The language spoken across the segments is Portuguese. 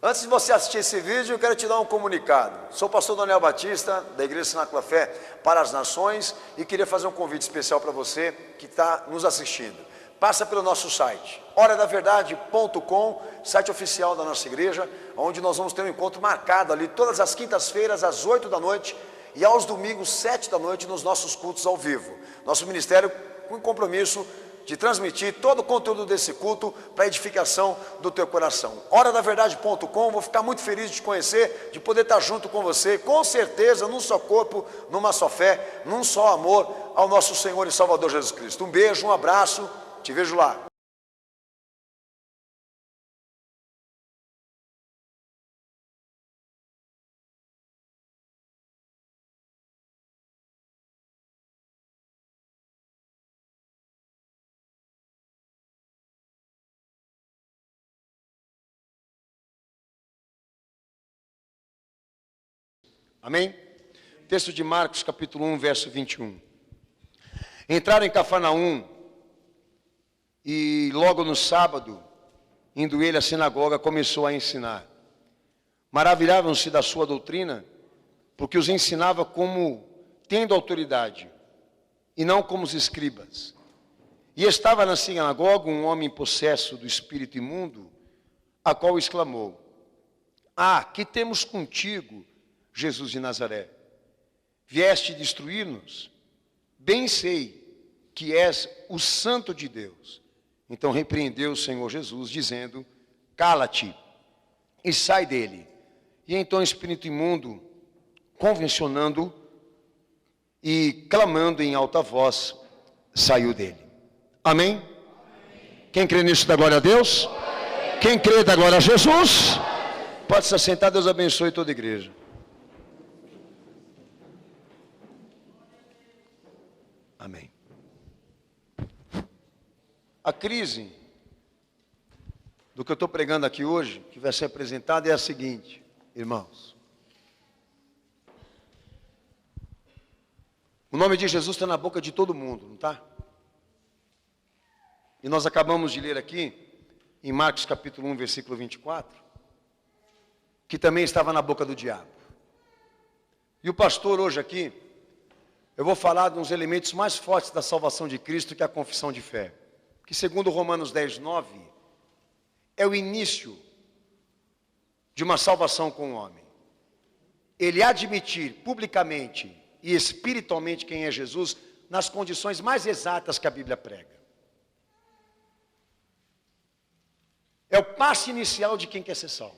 Antes de você assistir esse vídeo, eu quero te dar um comunicado. Sou o pastor Daniel Batista, da Igreja Cenáculo da Fé para as Nações, e queria fazer um convite especial para você que está nos assistindo. Passa pelo nosso site, horadaverdade.com, site oficial da nossa igreja, onde nós vamos ter um encontro marcado ali todas as quintas-feiras às 8 da noite e aos domingos 7 da noite nos nossos cultos ao vivo. Nosso ministério com compromisso de transmitir todo o conteúdo desse culto para a edificação do teu coração. Horadaverdade.com, vou ficar muito feliz de te conhecer, de poder estar junto com você, com certeza, num só corpo, numa só fé, num só amor ao nosso Senhor e Salvador Jesus Cristo. Um beijo, um abraço, te vejo lá. Amém? Texto de Marcos, capítulo 1, verso 21. Entraram em Cafarnaum, e logo no sábado, indo ele à sinagoga, começou a ensinar. Maravilhavam-se da sua doutrina, porque os ensinava como tendo autoridade, e não como os escribas. E estava na sinagoga um homem possesso do espírito imundo, a qual exclamou: "Ah, que temos contigo, Jesus de Nazaré? Vieste destruir-nos? Bem sei que és o Santo de Deus." Então repreendeu o Senhor Jesus, dizendo: "Cala-te e sai dele." E então o espírito imundo, convencionando e clamando em alta voz, saiu dele. Amém? Amém. Quem crê nisso dá glória a Deus? Amém. Quem crê dá glória a Jesus? Amém. Pode se assentar, Deus abençoe toda a igreja. Amém. A crise do que eu estou pregando aqui hoje, que vai ser apresentada, é a seguinte, irmãos. O nome de Jesus está na boca de todo mundo, não está? E nós acabamos de ler aqui, em Marcos capítulo 1, versículo 24, que também estava na boca do diabo. E o pastor hoje aqui, eu vou falar de uns elementos mais fortes da salvação de Cristo, que é a confissão de fé. Que segundo Romanos 10, 9, é o início de uma salvação com o homem. Ele admitir publicamente e espiritualmente quem é Jesus, nas condições mais exatas que a Bíblia prega. É o passo inicial de quem quer ser salvo.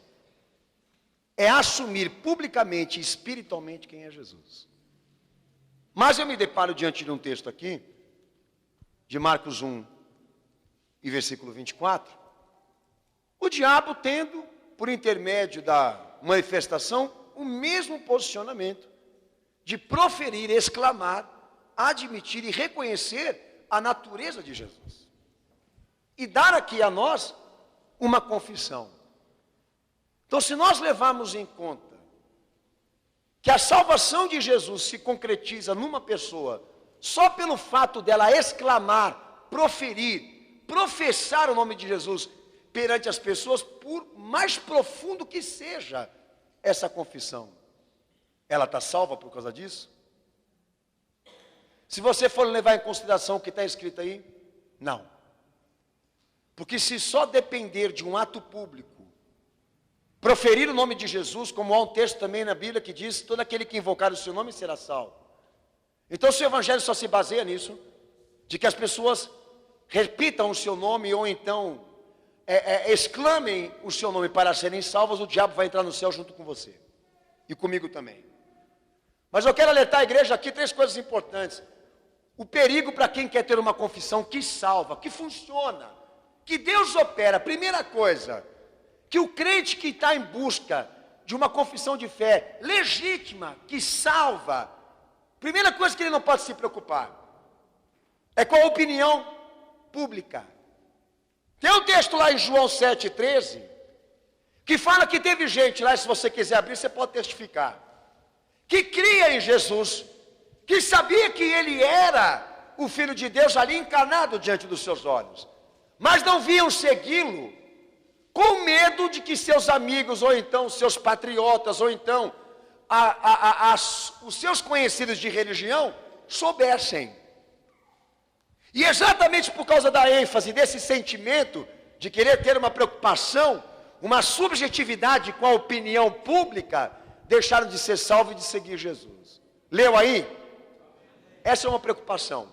É assumir publicamente e espiritualmente quem é Jesus. Mas eu me deparo diante de um texto aqui, de Marcos 1, e versículo 24, o diabo tendo, por intermédio da manifestação, o mesmo posicionamento de proferir, exclamar, admitir e reconhecer a natureza de Jesus. E dar aqui a nós uma confissão. Então, se nós levarmos em conta que a salvação de Jesus se concretiza numa pessoa só pelo fato dela exclamar, proferir, professar o nome de Jesus perante as pessoas, por mais profundo que seja essa confissão, ela está salva por causa disso? Se você for levar em consideração o que está escrito aí, não. Porque se só depender de um ato público, proferir o nome de Jesus, como há um texto também na Bíblia que diz: todo aquele que invocar o seu nome será salvo. Então, se o evangelho só se baseia nisso, de que as pessoas repitam o seu nome, ou então exclamem o seu nome para serem salvas, o diabo vai entrar no céu junto com você, e comigo também. Mas eu quero alertar a igreja aqui 3 coisas importantes. O perigo para quem quer ter uma confissão que salva, que funciona, que Deus opera. Primeira coisa, que o crente que está em busca de uma confissão de fé legítima, que salva, primeira coisa que ele não pode se preocupar é com a opinião pública. Tem um texto lá em João 7,13, que fala que teve gente lá, se você quiser abrir, você pode testificar, que cria em Jesus, que sabia que ele era o Filho de Deus ali encarnado diante dos seus olhos, mas não viam segui-lo com medo de que seus amigos, ou então seus patriotas, ou então os seus conhecidos de religião soubessem. E exatamente por causa da ênfase desse sentimento de querer ter uma preocupação, uma subjetividade com a opinião pública, deixaram de ser salvos e de seguir Jesus. Leu aí? Essa é uma preocupação.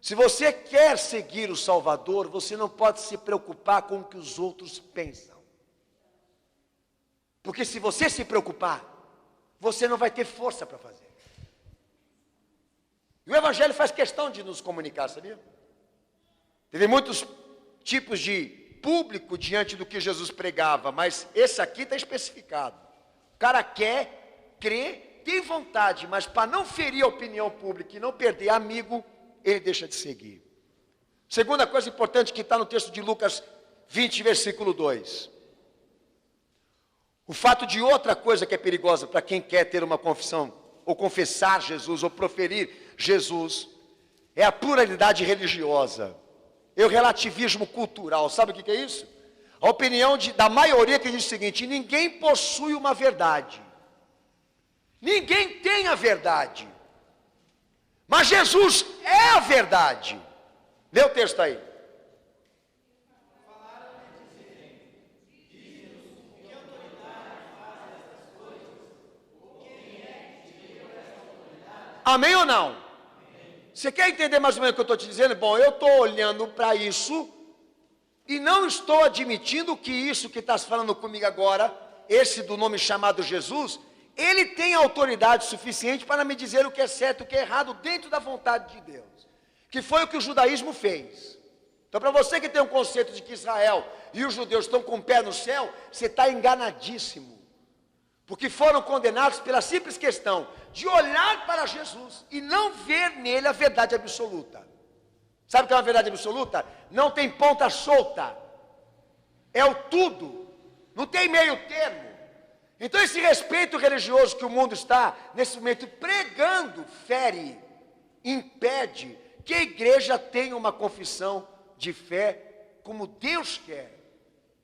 Se você quer seguir o Salvador, você não pode se preocupar com o que os outros pensam. Porque se você se preocupar, você não vai ter força para fazer. E o Evangelho faz questão de nos comunicar, sabia? Teve muitos tipos de público diante do que Jesus pregava, mas esse aqui está especificado. O cara quer, crê, tem vontade, mas para não ferir a opinião pública e não perder amigo, ele deixa de seguir. Segunda coisa importante que está no texto de Lucas 20, versículo 2. O fato de outra coisa que é perigosa para quem quer ter uma confissão, ou confessar Jesus, ou proferir Jesus, é a pluralidade religiosa, é o relativismo cultural. Sabe o que é isso? A opinião da maioria que diz o seguinte: ninguém possui uma verdade, ninguém tem a verdade, mas Jesus é a verdade. Lê o texto aí. Amém ou não? Você quer entender mais ou menos o que eu estou te dizendo? Bom, eu estou olhando para isso e não estou admitindo que isso que está falando comigo agora, esse do nome chamado Jesus, ele tem autoridade suficiente para me dizer o que é certo e o que é errado dentro da vontade de Deus, que foi o que o judaísmo fez. Então, para você que tem um conceito de que Israel e os judeus estão com o pé no céu, você está enganadíssimo. Porque foram condenados pela simples questão de olhar para Jesus e não ver nele a verdade absoluta. Sabe o que é uma verdade absoluta? Não tem ponta solta. É o tudo. Não tem meio termo. Então esse respeito religioso que o mundo está, nesse momento, pregando, fere, impede que a igreja tenha uma confissão de fé como Deus quer,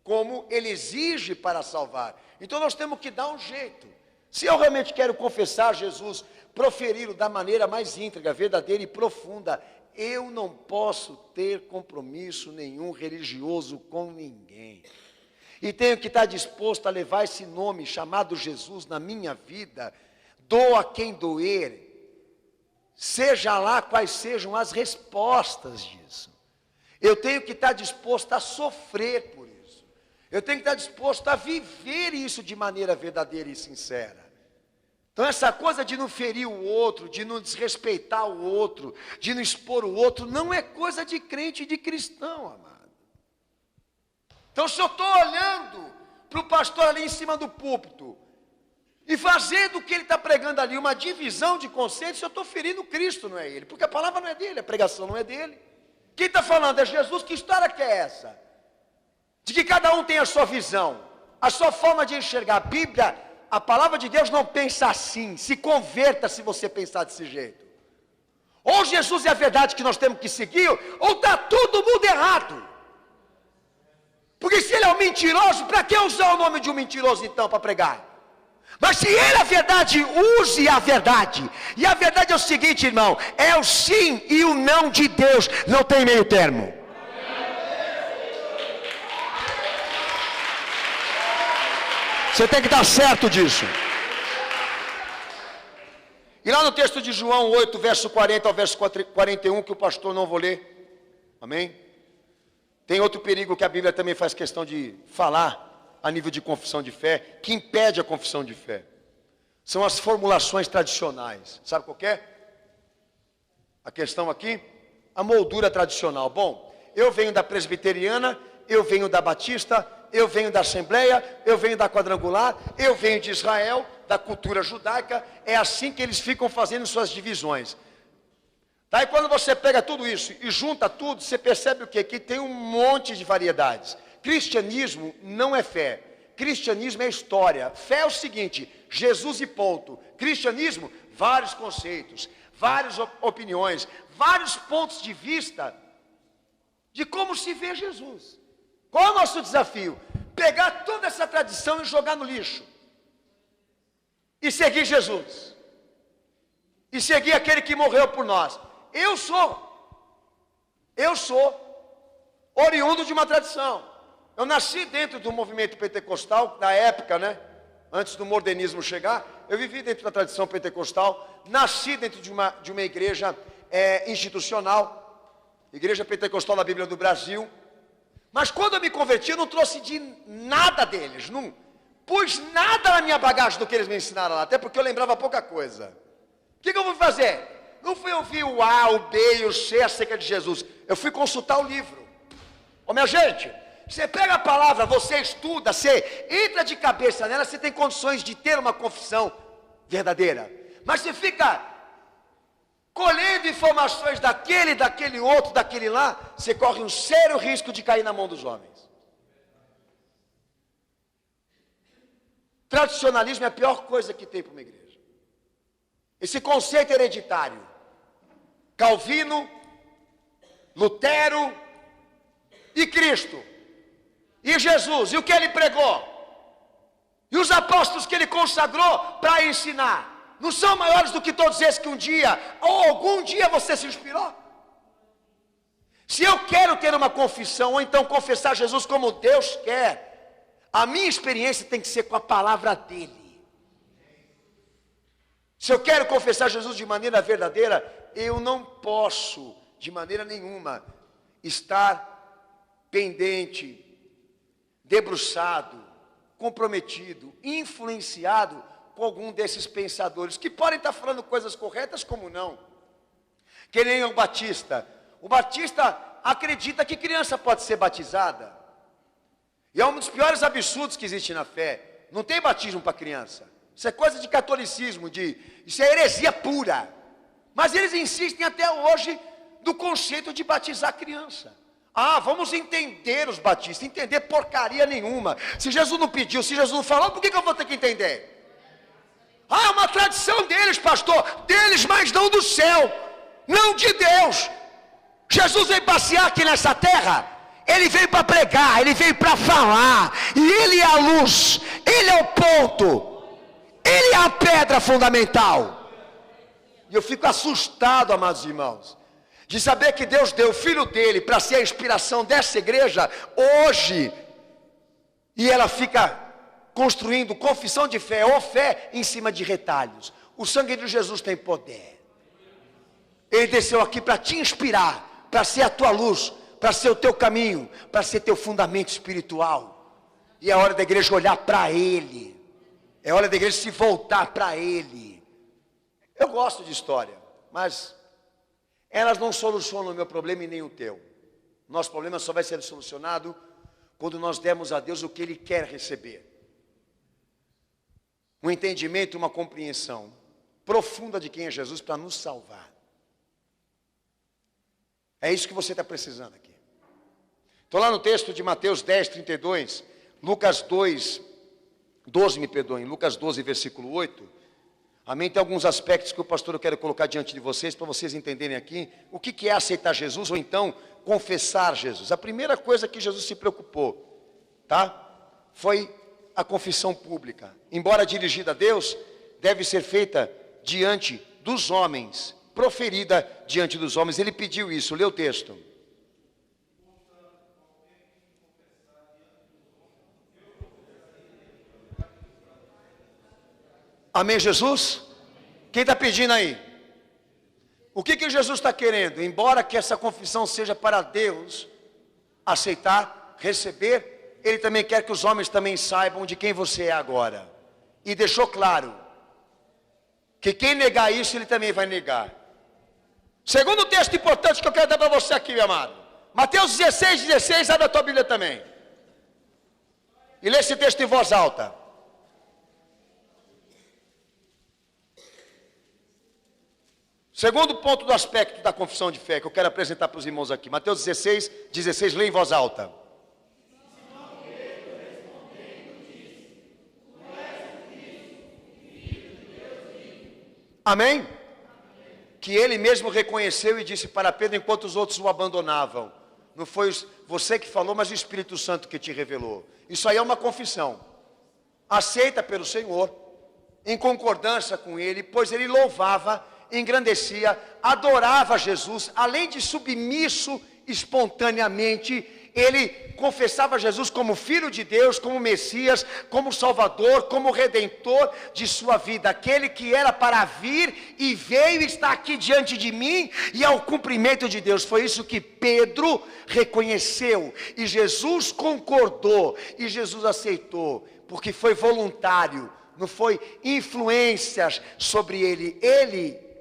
como Ele exige para salvar. Então nós temos que dar um jeito. Se eu realmente quero confessar Jesus, proferi-lo da maneira mais íntegra, verdadeira e profunda, eu não posso ter compromisso nenhum religioso com ninguém. E tenho que estar disposto a levar esse nome chamado Jesus na minha vida, doa quem doer, seja lá quais sejam as respostas disso. Eu tenho que estar disposto a sofrer por isso. Eu tenho que estar disposto a viver isso de maneira verdadeira e sincera. Então essa coisa de não ferir o outro, de não desrespeitar o outro, de não expor o outro, não é coisa de crente e de cristão, amado. Então se eu estou olhando para o pastor ali em cima do púlpito, e fazendo o que ele está pregando ali, uma divisão de conceitos, eu estou ferindo Cristo, não é ele, porque a palavra não é dele, a pregação não é dele. Quem está falando é Jesus. Que história que é essa? De que cada um tem a sua visão, a sua forma de enxergar. A Bíblia, a palavra de Deus não pensa assim. Se converta se você pensar desse jeito. Ou Jesus é a verdade que nós temos que seguir, ou está todo mundo errado. Porque se ele é um mentiroso, para que usar o nome de um mentiroso então para pregar? Mas se ele é a verdade, use a verdade. E a verdade é o seguinte, irmão, é o sim e o não de Deus, não tem meio termo. Você tem que dar certo disso. E lá no texto de João 8, verso 40 ao verso 41, que o pastor não vou ler. Amém? Tem outro perigo que a Bíblia também faz questão de falar a nível de confissão de fé, que impede a confissão de fé. São as formulações tradicionais. Sabe qual que é? A questão aqui, a moldura tradicional. Bom, eu venho da presbiteriana, eu venho da batista, eu venho da assembleia, eu venho da quadrangular, eu venho de Israel, da cultura judaica. É assim que eles ficam fazendo suas divisões. Daí quando você pega tudo isso e junta tudo, você percebe o quê? Que tem um monte de variedades. Cristianismo não é fé. Cristianismo é história. Fé é o seguinte: Jesus e ponto. Cristianismo, vários conceitos, várias opiniões, vários pontos de vista de como se vê Jesus, Qual é o nosso desafio? Pegar toda essa tradição e jogar no lixo. E seguir Jesus. E seguir aquele que morreu por nós. Eu sou oriundo de uma tradição. Eu nasci dentro do movimento pentecostal, na época, né? Antes do modernismo chegar, eu vivi dentro da tradição pentecostal, nasci dentro de uma igreja institucional, Igreja Pentecostal da Bíblia do Brasil. Mas quando eu me converti, eu não trouxe de nada deles, não pus nada na minha bagagem do que eles me ensinaram lá, até porque eu lembrava pouca coisa. O que eu fui fazer? Não fui ouvir o A, o B e o C acerca de Jesus, eu fui consultar o livro. Ô minha gente, você pega a palavra, você estuda, você entra de cabeça nela, você tem condições de ter uma confissão verdadeira. Mas você fica colhendo informações daquele outro, daquele lá, você corre um sério risco de cair na mão dos homens. Tradicionalismo é a pior coisa que tem para uma igreja. Esse conceito hereditário. Calvino, Lutero e Cristo. E Jesus, e o que ele pregou? E os apóstolos que ele consagrou para ensinar, não são maiores do que todos esses que um dia, ou algum dia você se inspirou? Se eu quero ter uma confissão, ou então confessar Jesus como Deus quer, a minha experiência tem que ser com a palavra dele. Se eu quero confessar Jesus de maneira verdadeira, eu não posso, de maneira nenhuma, estar pendente, debruçado, comprometido, influenciado com algum desses pensadores, que podem estar falando coisas corretas como não. Que nem o Batista. O Batista acredita que criança pode ser batizada. E é um dos piores absurdos que existe na fé. Não tem batismo para criança. Isso é coisa de catolicismo, isso é heresia pura. Mas eles insistem até hoje do conceito de batizar criança. Ah, vamos entender os batistas, entender porcaria nenhuma. Se Jesus não pediu, se Jesus não falou, por que eu vou ter que entender? Ah, é uma tradição deles, pastor, deles, mas não do céu, não de Deus. Jesus veio passear aqui nessa terra, ele veio para pregar, ele veio para falar, e ele é a luz, ele é o ponto, ele é a pedra fundamental. E eu fico assustado, amados irmãos, de saber que Deus deu o Filho dele para ser a inspiração dessa igreja hoje, e ela fica construindo confissão de fé ou fé em cima de retalhos. O sangue de Jesus tem poder. Ele desceu aqui para te inspirar, para ser a tua luz, para ser o teu caminho, para ser teu fundamento espiritual. E é hora da igreja olhar para ele, é hora da igreja se voltar para ele. Eu gosto de história, mas elas não solucionam o meu problema e nem o teu. Nosso problema só vai ser solucionado quando nós dermos a Deus o que Ele quer receber. Um entendimento, uma compreensão profunda de quem é Jesus para nos salvar. É isso que você está precisando aqui. Estou lá no texto de Mateus 10, 32, Lucas 2, 12, Lucas 12, versículo 8. Amém? Tem alguns aspectos que o pastor eu quero colocar diante de vocês, para vocês entenderem aqui o que é aceitar Jesus, ou então confessar Jesus. A primeira coisa que Jesus se preocupou, tá? Foi a confissão pública. Embora dirigida a Deus, deve ser feita diante dos homens, proferida diante dos homens. Ele pediu isso, lê o texto. Amém, Jesus? Quem está pedindo aí? O que Jesus está querendo? Embora que essa confissão seja para Deus aceitar, receber, Ele também quer que os homens também saibam de quem você é agora. E deixou claro que quem negar isso, Ele também vai negar. Segundo texto importante que eu quero dar para você aqui, meu amado. Mateus 16, 16, abre a tua Bíblia também. E lê esse texto em voz alta. Segundo ponto do aspecto da confissão de fé que eu quero apresentar para os irmãos aqui. Mateus 16, 16, lê em voz alta. Amém? Que ele mesmo reconheceu e disse para Pedro enquanto os outros o abandonavam: Não foi você que falou, mas o Espírito Santo que te revelou. Isso aí é uma confissão. Aceita pelo Senhor, em concordância com Ele, pois Ele louvava, engrandecia, adorava Jesus, além de submisso espontaneamente, ele confessava Jesus como Filho de Deus, como Messias, como Salvador, como Redentor de sua vida, aquele que era para vir e veio e está aqui diante de mim, e é o cumprimento de Deus. Foi isso que Pedro reconheceu, e Jesus concordou, e Jesus aceitou, porque foi voluntário, não foi influências sobre ele,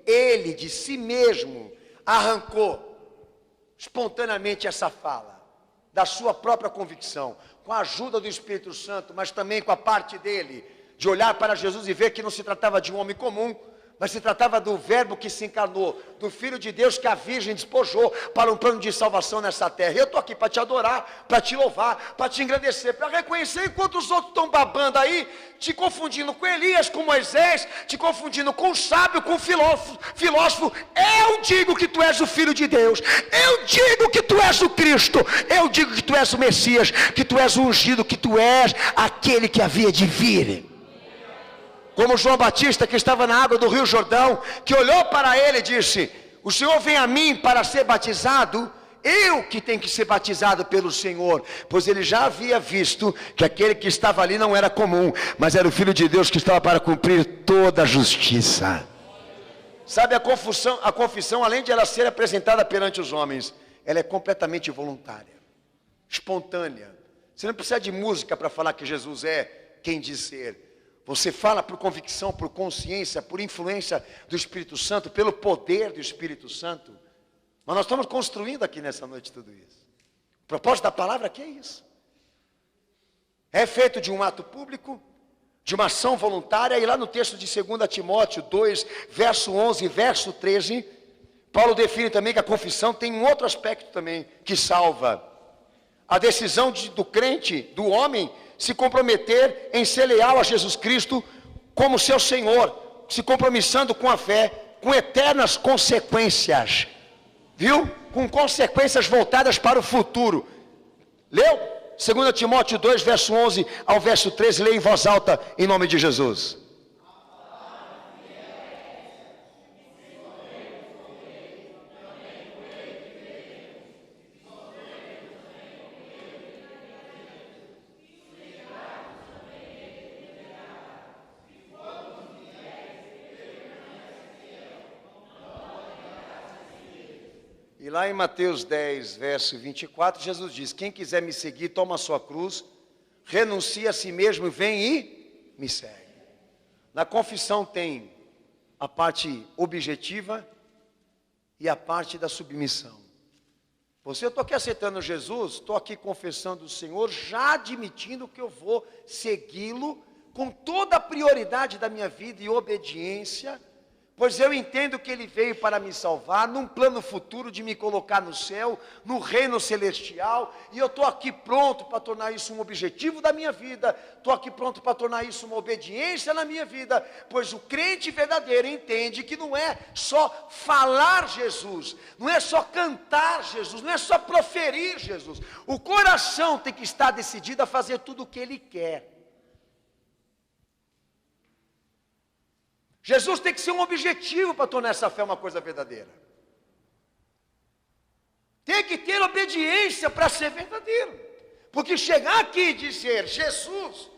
ele de si mesmo arrancou espontaneamente essa fala, da sua própria convicção, com a ajuda do Espírito Santo, mas também com a parte dele, de olhar para Jesus e ver que não se tratava de um homem comum, mas se tratava do verbo que se encarnou, do Filho de Deus que a Virgem despojou para um plano de salvação nessa terra. E eu estou aqui para te adorar, para te louvar, para te engrandecer, para reconhecer, enquanto os outros estão babando aí, te confundindo com Elias, com Moisés, te confundindo com o sábio, com o filósofo. Eu digo que tu és o Filho de Deus, eu digo que tu és o Cristo, eu digo que tu és o Messias, que tu és o ungido, que tu és aquele que havia de vir. Como João Batista, que estava na água do Rio Jordão, que olhou para ele e disse: o Senhor vem a mim para ser batizado, eu que tenho que ser batizado pelo Senhor, pois ele já havia visto que aquele que estava ali não era comum, mas era o Filho de Deus que estava para cumprir toda a justiça. Sabe, a confissão, além de ela ser apresentada perante os homens, ela é completamente voluntária, espontânea. Você não precisa de música para falar que Jesus é quem diz ser. Você fala por convicção, por consciência, por influência do Espírito Santo, pelo poder do Espírito Santo. Mas nós estamos construindo aqui nessa noite tudo isso. O propósito da palavra aqui é isso. É feito de um ato público, de uma ação voluntária. E lá no texto de 2 Timóteo 2, verso 11 e verso 13, Paulo define também que a confissão tem um outro aspecto também, que salva. A decisão do crente, do homem, se comprometer em ser leal a Jesus Cristo como seu Senhor, se compromissando com a fé, com eternas consequências, viu? Com consequências voltadas para o futuro. Leu? 2 Timóteo 2, verso 11 ao verso 13, leia em voz alta, em nome de Jesus. E lá em Mateus 10, verso 24, Jesus diz: quem quiser me seguir, toma a sua cruz, renuncia a si mesmo, vem e me segue. Na confissão tem a parte objetiva e a parte da submissão. Eu estou aqui aceitando Jesus, estou aqui confessando o Senhor, já admitindo que eu vou segui-lo com toda a prioridade da minha vida e obediência, pois eu entendo que Ele veio para me salvar, num plano futuro de me colocar no céu, no reino celestial, e eu estou aqui pronto para tornar isso um objetivo da minha vida, estou aqui pronto para tornar isso uma obediência na minha vida, pois o crente verdadeiro entende que não é só falar Jesus, não é só cantar Jesus, não é só proferir Jesus, o coração tem que estar decidido a fazer tudo o que Ele quer. Jesus tem que ser um objetivo para tornar essa fé uma coisa verdadeira. Tem que ter obediência para ser verdadeiro. Porque chegar aqui e dizer Jesus,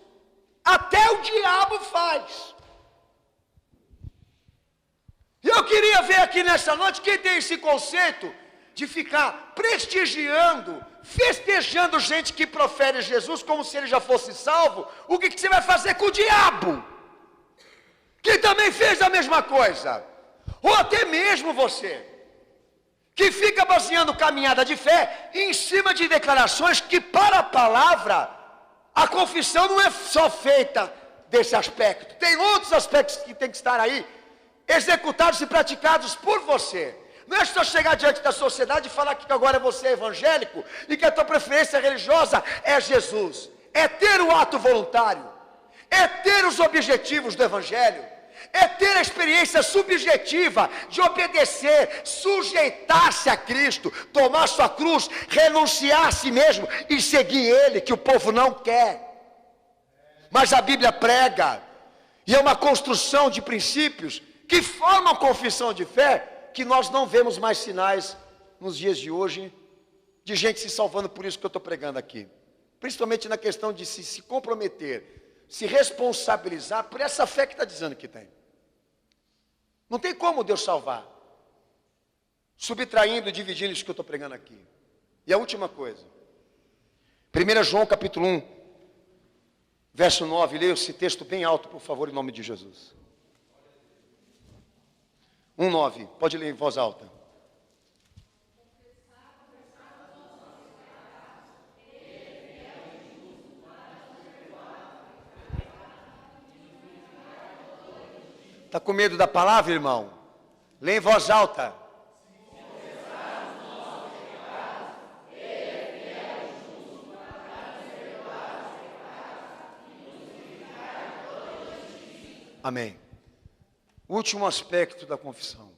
até o diabo faz. E eu queria ver aqui nessa noite quem tem esse conceito de ficar prestigiando, festejando gente que profere Jesus como se ele já fosse salvo. O que você vai fazer com o diabo? Que também fez a mesma coisa, ou até mesmo você, que fica baseando caminhada de fé em cima de declarações que para a palavra, a confissão não é só feita desse aspecto, tem outros aspectos que tem que estar aí, executados e praticados por você. Não é só chegar diante da sociedade e falar que agora você é evangélico, e que a tua preferência religiosa é Jesus, é ter o ato voluntário, é ter os objetivos do evangelho, É ter a experiência subjetiva de obedecer, sujeitar-se a Cristo, tomar sua cruz, renunciar a si mesmo e seguir Ele, que o povo não quer. Mas a Bíblia prega, e é uma construção de princípios que formam a confissão de fé, que nós não vemos mais sinais nos dias de hoje, de gente se salvando por isso que eu estou pregando aqui. Principalmente na questão de se comprometer, se responsabilizar por essa fé que está dizendo que tem. Não tem como Deus salvar, subtraindo, dividindo isso que eu estou pregando aqui. E a última coisa, 1 João capítulo 1, verso 9, leia esse texto bem alto, por favor, em nome de Jesus. 1:9, pode ler em voz alta. Está com medo da palavra, irmão? Lê em voz alta. Amém. Último aspecto da confissão: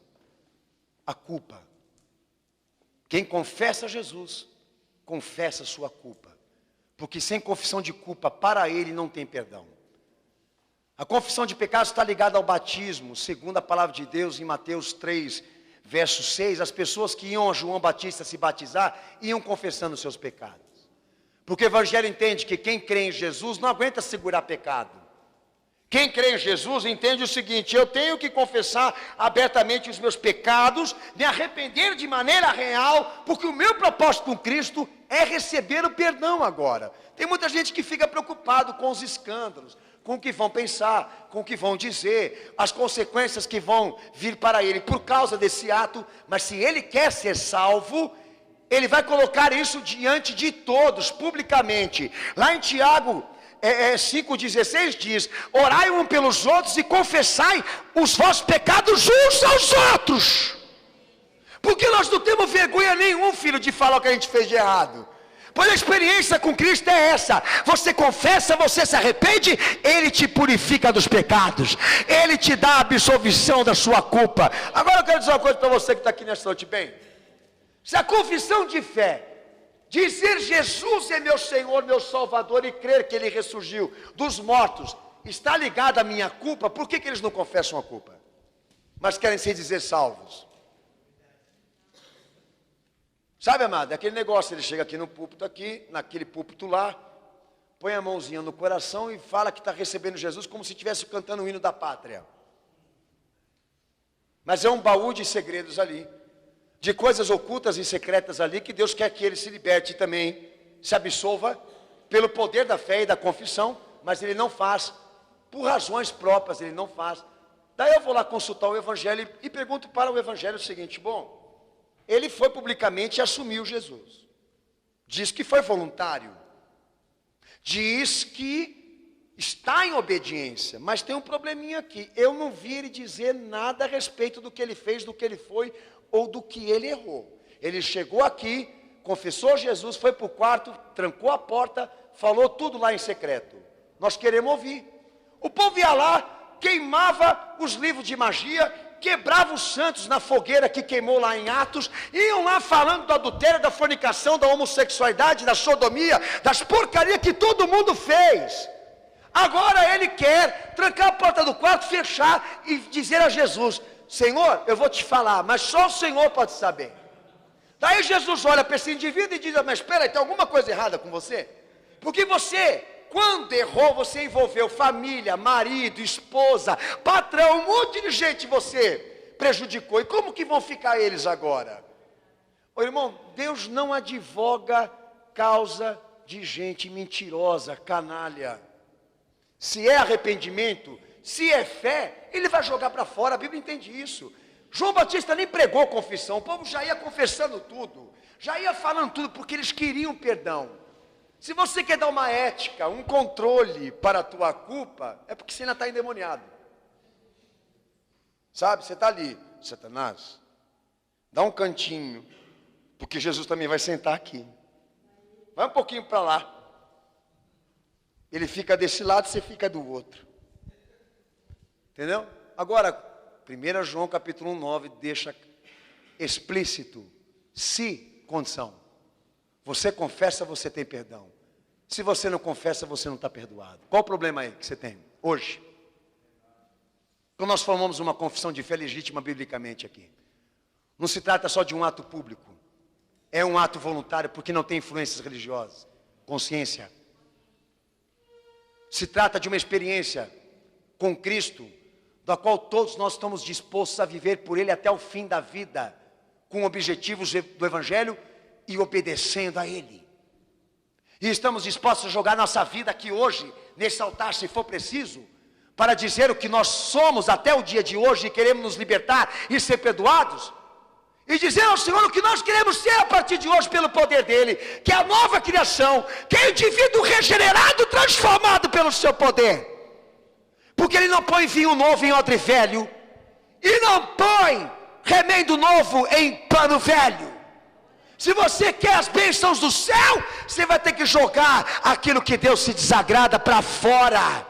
a culpa. Quem confessa Jesus, confessa sua culpa. Porque sem confissão de culpa, para ele não tem perdão. A confissão de pecados está ligada ao batismo, segundo a palavra de Deus, em Mateus 3, verso 6, as pessoas que iam a João Batista se batizar, iam confessando seus pecados. Porque o Evangelho entende que quem crê em Jesus não aguenta segurar pecado. Quem crê em Jesus entende o seguinte: eu tenho que confessar abertamente os meus pecados, me arrepender de maneira real, porque o meu propósito com Cristo é receber o perdão agora. Tem muita gente que fica preocupado com os escândalos, com o que vão pensar, com o que vão dizer, as consequências que vão vir para ele por causa desse ato. Mas se ele quer ser salvo, ele vai colocar isso diante de todos, publicamente. Lá em Tiago 5,16 diz: orai um pelos outros e confessai os vossos pecados uns aos outros. Porque nós não temos vergonha nenhum, filho, de falar o que a gente fez de errado. Pois a experiência com Cristo é essa: você confessa, você se arrepende, Ele te purifica dos pecados, Ele te dá a absolvição da sua culpa. Agora eu quero dizer uma coisa para você que está aqui nessa noite, bem. Se a confissão de fé, dizer Jesus é meu Senhor, meu Salvador, e crer que Ele ressurgiu dos mortos, está ligada à minha culpa, por que eles não confessam a culpa? Mas querem se dizer salvos. Sabe, amado, é aquele negócio: ele chega aqui no púlpito, aqui, naquele púlpito lá, põe a mãozinha no coração e fala que está recebendo Jesus como se estivesse cantando o hino da pátria. Mas é um baú de segredos ali, de coisas ocultas e secretas ali, que Deus quer que ele se liberte também, se absolva, pelo poder da fé e da confissão, mas ele não faz, por razões próprias, ele não faz. Daí eu vou lá consultar o Evangelho e pergunto para o Evangelho o seguinte: bom, ele foi publicamente e assumiu Jesus, diz que foi voluntário, diz que está em obediência, mas tem um probleminha aqui: eu não vi ele dizer nada a respeito do que ele fez, do que ele foi ou do que ele errou. Ele chegou aqui, confessou Jesus, foi para o quarto, trancou a porta, falou tudo lá em secreto. Nós queremos ouvir. O povo ia lá, queimava os livros de magia, quebrava os santos na fogueira que queimou lá em Atos, iam lá falando do adultério, da fornicação, da homossexualidade, da sodomia, das porcarias que todo mundo fez. Agora ele quer trancar a porta do quarto, fechar e dizer a Jesus: Senhor, eu vou te falar, mas só o Senhor pode saber. Daí Jesus olha para esse indivíduo e diz: mas espera aí, tem alguma coisa errada com você? Porque você, quando errou, você envolveu família, marido, esposa, patrão, um monte de gente você prejudicou. E como que vão ficar eles agora? Ô irmão, Deus não advoga causa de gente mentirosa, canalha. Se é arrependimento, se é fé, ele vai jogar para fora. A Bíblia entende isso. João Batista nem pregou confissão, o povo já ia confessando tudo, já ia falando tudo, porque eles queriam perdão. Se você quer dar uma ética, um controle para a tua culpa, é porque você ainda está endemoniado. Sabe, você está ali: Satanás, dá um cantinho, porque Jesus também vai sentar aqui. Vai um pouquinho para lá. Ele fica desse lado, você fica do outro. Entendeu? Agora, 1 João capítulo 9 deixa explícito, se condição. Você confessa, você tem perdão. Se você não confessa, você não está perdoado. Qual o problema aí que você tem hoje? Quando nós formamos uma confissão de fé legítima biblicamente aqui, não se trata só de um ato público. É um ato voluntário porque não tem influências religiosas. Consciência. Se trata de uma experiência com Cristo, da qual todos nós estamos dispostos a viver por Ele até o fim da vida, com objetivos do Evangelho e obedecendo a Ele. E estamos dispostos a jogar nossa vida aqui hoje, nesse altar, se for preciso, para dizer o que nós somos até o dia de hoje e queremos nos libertar e ser perdoados. E dizer ao Senhor o que nós queremos ser a partir de hoje pelo poder dEle, que é a nova criação, que é o indivíduo regenerado, transformado pelo seu poder. Porque Ele não põe vinho novo em odre velho, e não põe remendo novo em pano velho. Se você quer as bênçãos do céu, você vai ter que jogar aquilo que Deus se desagrada para fora.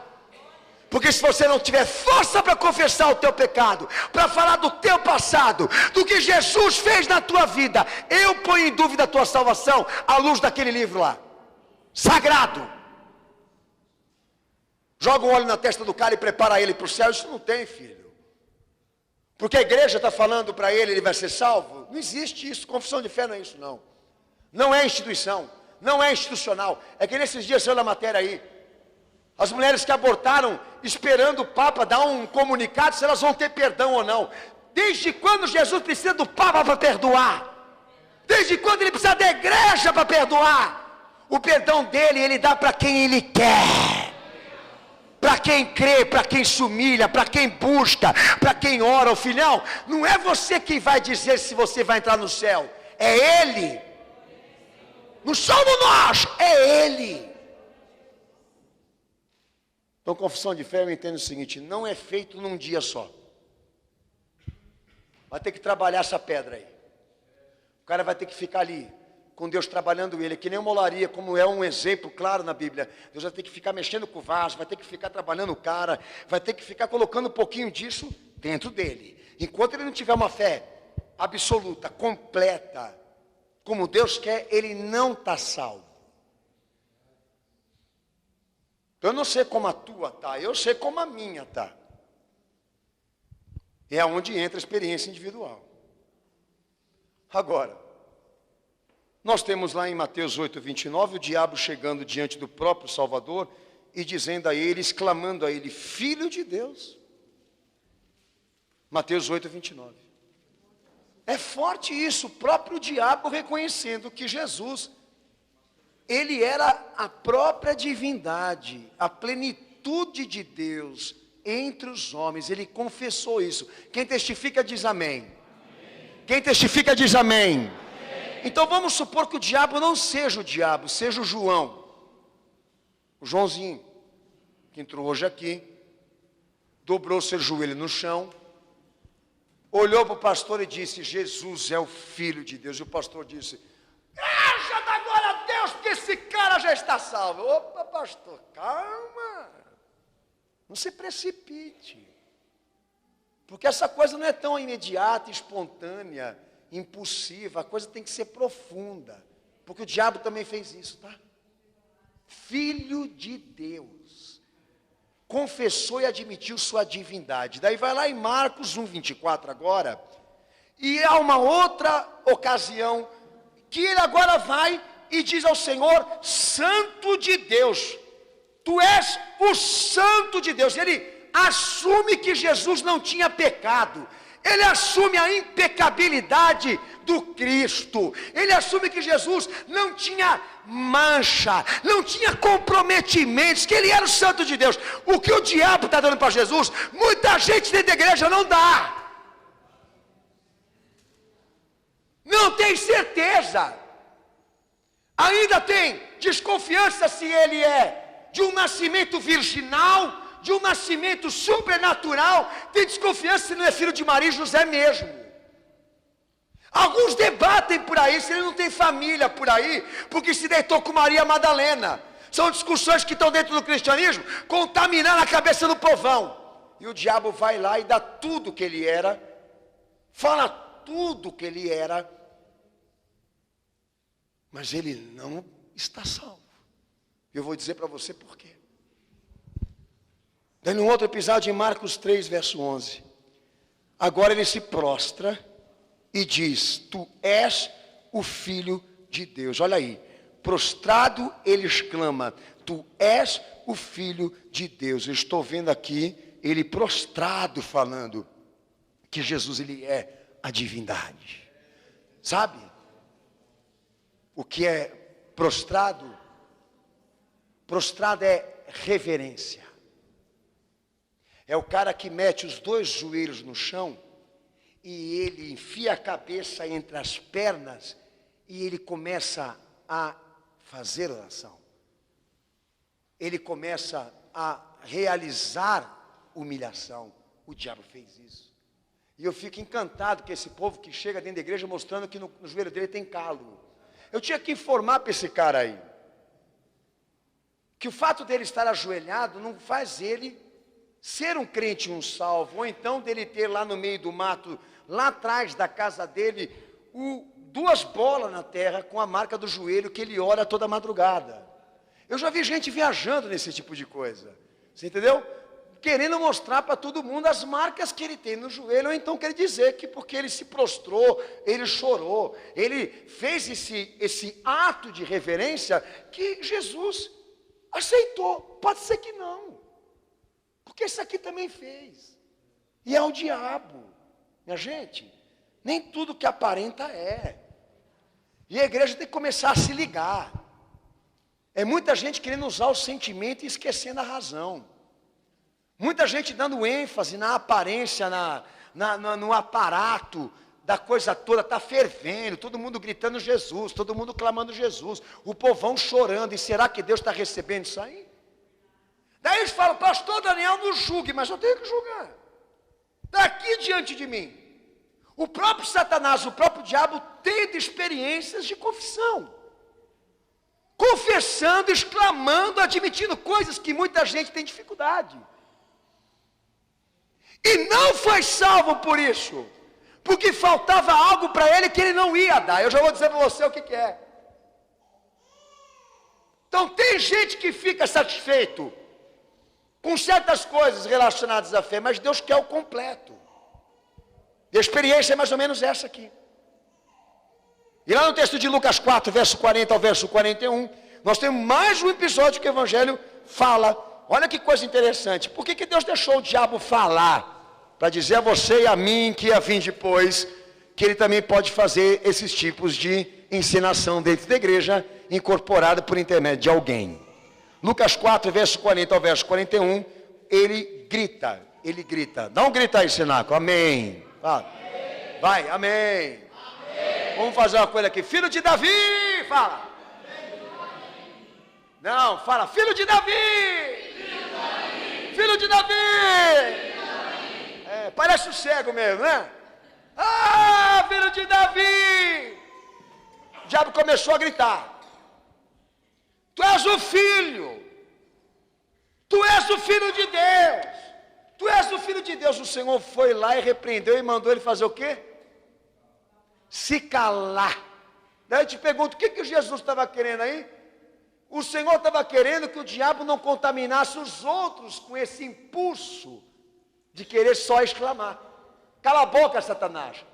Porque se você não tiver força para confessar o teu pecado, para falar do teu passado, do que Jesus fez na tua vida, eu ponho em dúvida a tua salvação à luz daquele livro lá, sagrado. Joga um óleo na testa do cara e prepara ele para o céu. Isso não tem, filho. Porque a igreja está falando para ele, ele vai ser salvo. Não existe isso, confissão de fé não é isso não. Não é instituição, não é institucional. É que nesses dias saiu na matéria aí, as mulheres que abortaram, esperando o Papa dar um comunicado, se elas vão ter perdão ou não. Desde quando Jesus precisa do Papa para perdoar? Desde quando ele precisa da igreja para perdoar? O perdão dele, ele dá para quem ele quer. Para quem crê, para quem se humilha, para quem busca, para quem ora. O filhão, não é você quem vai dizer se você vai entrar no céu. É Ele. Não somos nós, é Ele. Então, confissão de fé, eu entendo o seguinte: não é feito num dia só. Vai ter que trabalhar essa pedra aí. O cara vai ter que ficar ali, com Deus trabalhando ele, que nem uma olaria, como é um exemplo claro na Bíblia. Deus vai ter que ficar mexendo com o vaso, vai ter que ficar trabalhando o cara, vai ter que ficar colocando um pouquinho disso dentro dele. Enquanto ele não tiver uma fé absoluta, completa, como Deus quer, ele não está salvo. Eu não sei como a tua está, eu sei como a minha está. É onde entra a experiência individual. Agora, nós temos lá em Mateus 8:29, o diabo chegando diante do próprio Salvador e dizendo a ele, exclamando a ele, Filho de Deus. Mateus 8:29. É forte isso, o próprio diabo reconhecendo que Jesus, ele era a própria divindade, a plenitude de Deus entre os homens. Ele confessou isso. Quem testifica diz amém. Amém. Quem testifica diz amém. Então vamos supor que o diabo não seja o diabo, seja o João. O Joãozinho, que entrou hoje aqui, dobrou seu joelho no chão, olhou para o pastor e disse, Jesus é o Filho de Deus. E o pastor disse, já dá glória a Deus, porque esse cara já está salvo. Opa, pastor, calma. Não se precipite. Porque essa coisa não é tão imediata, espontânea, impulsiva, a coisa tem que ser profunda, porque o diabo também fez isso, tá? Filho de Deus, confessou e admitiu sua divindade. Daí vai lá em Marcos 1:24 agora, e há uma outra ocasião, que ele agora vai e diz ao Senhor, Santo de Deus, Tu és o Santo de Deus. Ele assume que Jesus não tinha pecado, ele assume a impecabilidade do Cristo, ele assume que Jesus não tinha mancha, não tinha comprometimentos, que ele era o Santo de Deus. O que o diabo está dando para Jesus, muita gente dentro da igreja não dá, não tem certeza, ainda tem desconfiança se ele é de um nascimento virginal, de um nascimento sobrenatural, tem desconfiança se não é filho de Maria e José mesmo. Alguns debatem por aí se ele não tem família por aí, porque se deitou com Maria Madalena. São discussões que estão dentro do cristianismo, contaminando a cabeça do povão. e o diabo vai lá e dá tudo que ele era, fala tudo que ele era, mas ele não está salvo. Eu vou dizer para você por quê. Daí num outro episódio, em Marcos 3, verso 11. Agora ele se prostra e diz: tu és o Filho de Deus. Olha aí, prostrado ele exclama: tu és o Filho de Deus. Eu estou vendo aqui ele prostrado falando que Jesus, ele é a divindade. Sabe o que é prostrado? Prostrado é reverência. É o cara que mete os dois joelhos no chão e ele enfia a cabeça entre as pernas e ele começa a fazer oração. Ele começa a realizar humilhação. O diabo fez isso. E eu fico encantado com esse povo que chega dentro da igreja mostrando que no joelho dele tem calo. Eu tinha que informar para esse cara aí que o fato dele estar ajoelhado não faz ele ser um crente, um salvo, ou então dele ter lá no meio do mato, lá atrás da casa dele, duas bolas na terra com a marca do joelho que ele ora toda madrugada. Eu já vi gente viajando nesse tipo de coisa, você entendeu? Querendo mostrar para todo mundo as marcas que ele tem no joelho, ou então quer dizer que porque ele se prostrou, ele chorou, ele fez esse ato de reverência que Jesus aceitou. Pode ser que não. Porque esse aqui também fez. E é o diabo. Minha gente, nem tudo que aparenta é. E a igreja tem que começar a se ligar. É muita gente querendo usar o sentimento e esquecendo a razão. Muita gente dando ênfase na aparência, no aparato da coisa toda. Está fervendo, todo mundo gritando Jesus, todo mundo clamando Jesus. O povão chorando. E será que Deus está recebendo isso aí? Daí eles falam: pastor Daniel, não julgue, mas eu tenho que julgar. Está aqui diante de mim. O próprio Satanás, o próprio diabo, tendo experiências de confissão. Confessando, exclamando, admitindo coisas que muita gente tem dificuldade. E não foi salvo por isso. Porque faltava algo para ele que ele não ia dar. Eu já vou dizer para você o que é. Então tem gente que fica satisfeito com certas coisas relacionadas à fé, mas Deus quer o completo. E a experiência é mais ou menos essa aqui. E lá no texto de Lucas 4, verso 40 ao verso 41, nós temos mais um episódio que o Evangelho fala. Olha que coisa interessante. Por que Deus deixou o diabo falar? Para dizer a você e a mim, que ia vir depois, que ele também pode fazer esses tipos de ensinação dentro da igreja, incorporada por intermédio de alguém. Lucas 4, verso 40 ao verso 41, ele grita. Dá um grito aí, Sinaco, amém. Vai, amém. Vamos fazer uma coisa aqui, filho de Davi, fala. Não, fala, filho de Davi. Filho de Davi. É, parece o cego mesmo, né? Ah, filho de Davi. O diabo começou a gritar. Tu és o filho. Tu és o filho de Deus. Tu és o filho de Deus. O Senhor foi lá e repreendeu e mandou ele fazer o quê? Se calar. Daí eu te pergunto, o que Jesus estava querendo aí? O Senhor estava querendo que o diabo não contaminasse os outros com esse impulso de querer só exclamar. Cala a boca, Satanás.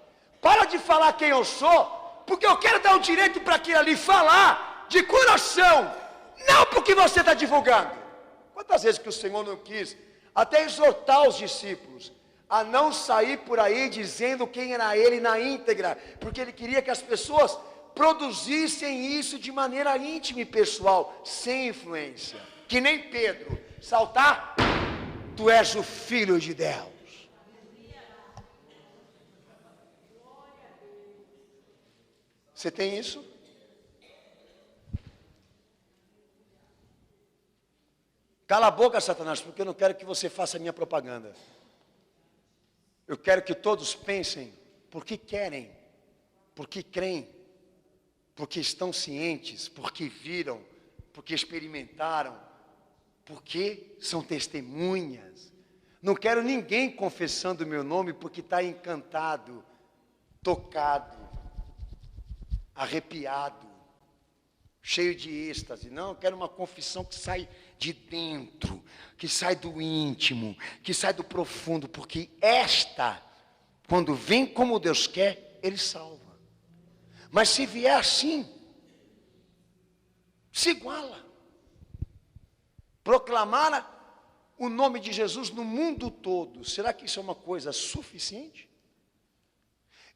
Para de falar quem eu sou, porque eu quero dar o direito para aquele ali falar de coração, não porque você está divulgando. Quantas vezes que o Senhor não quis até exortar os discípulos a não sair por aí dizendo quem era ele na íntegra, porque ele queria que as pessoas produzissem isso de maneira íntima e pessoal, sem influência. Que nem Pedro, saltar, tu és o filho de Deus. Você tem isso? Cala a boca, Satanás, porque eu não quero que você faça a minha propaganda. Eu quero que todos pensem porque querem, porque creem, porque estão cientes, porque viram, porque experimentaram, porque são testemunhas. Não quero ninguém confessando o meu nome porque está encantado, tocado, arrepiado, cheio de êxtase. Não, eu quero uma confissão que sai de dentro, que sai do íntimo, que sai do profundo, porque esta, quando vem como Deus quer, Ele salva. Mas se vier assim, se iguala. Proclamar o nome de Jesus no mundo todo, será que isso é uma coisa suficiente?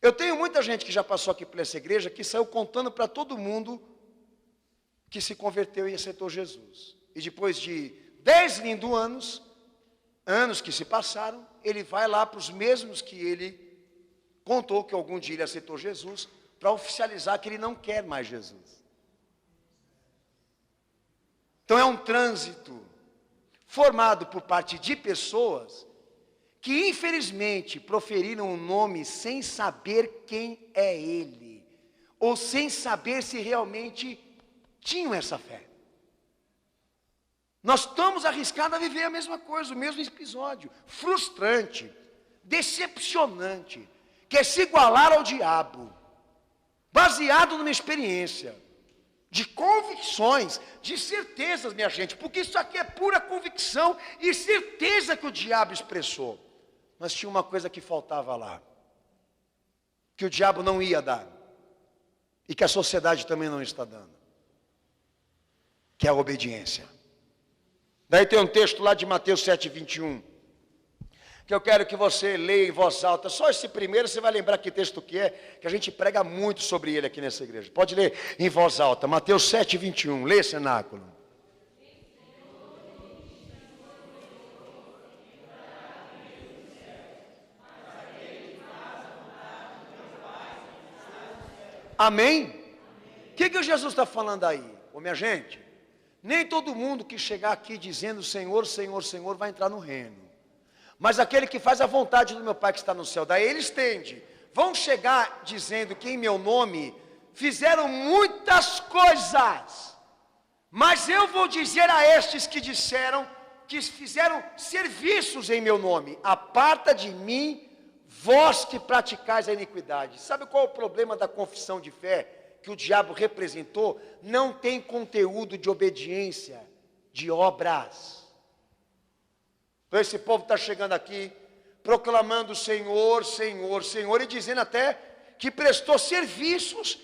Eu tenho muita gente que já passou aqui por essa igreja, que saiu contando para todo mundo que se converteu e aceitou Jesus. E depois de 10 lindos anos que se passaram, ele vai lá para os mesmos que ele contou que algum dia ele aceitou Jesus, para oficializar que ele não quer mais Jesus. Então é um trânsito formado por parte de pessoas que infelizmente proferiram um nome sem saber quem é ele, ou sem saber se realmente tinham essa fé. Nós estamos arriscados a viver a mesma coisa, o mesmo episódio, frustrante, decepcionante, que é se igualar ao diabo, baseado numa experiência, de convicções, de certezas, minha gente, porque isso aqui é pura convicção e certeza que o diabo expressou. Mas tinha uma coisa que faltava lá, que o diabo não ia dar, e que a sociedade também não está dando, que é a obediência. Daí tem um texto lá de Mateus 7:21, que eu quero que você leia em voz alta. Só esse primeiro você vai lembrar que texto que é, que a gente prega muito sobre ele aqui nessa igreja. Pode ler em voz alta, Mateus 7:21, lê, cenáculo. Amém? O que Jesus está falando aí? Ô, minha gente, nem todo mundo que chegar aqui dizendo Senhor, Senhor, Senhor vai entrar no reino. Mas aquele que faz a vontade do meu Pai que está no céu, daí ele estende. Vão chegar dizendo que em meu nome fizeram muitas coisas. Mas eu vou dizer a estes que disseram que fizeram serviços em meu nome: aparta de mim, vós que praticais a iniquidade. Sabe qual é o problema da confissão de fé que o diabo representou? Não tem conteúdo de obediência, de obras. Então esse povo está chegando aqui, proclamando Senhor, Senhor, Senhor, e dizendo até que prestou serviços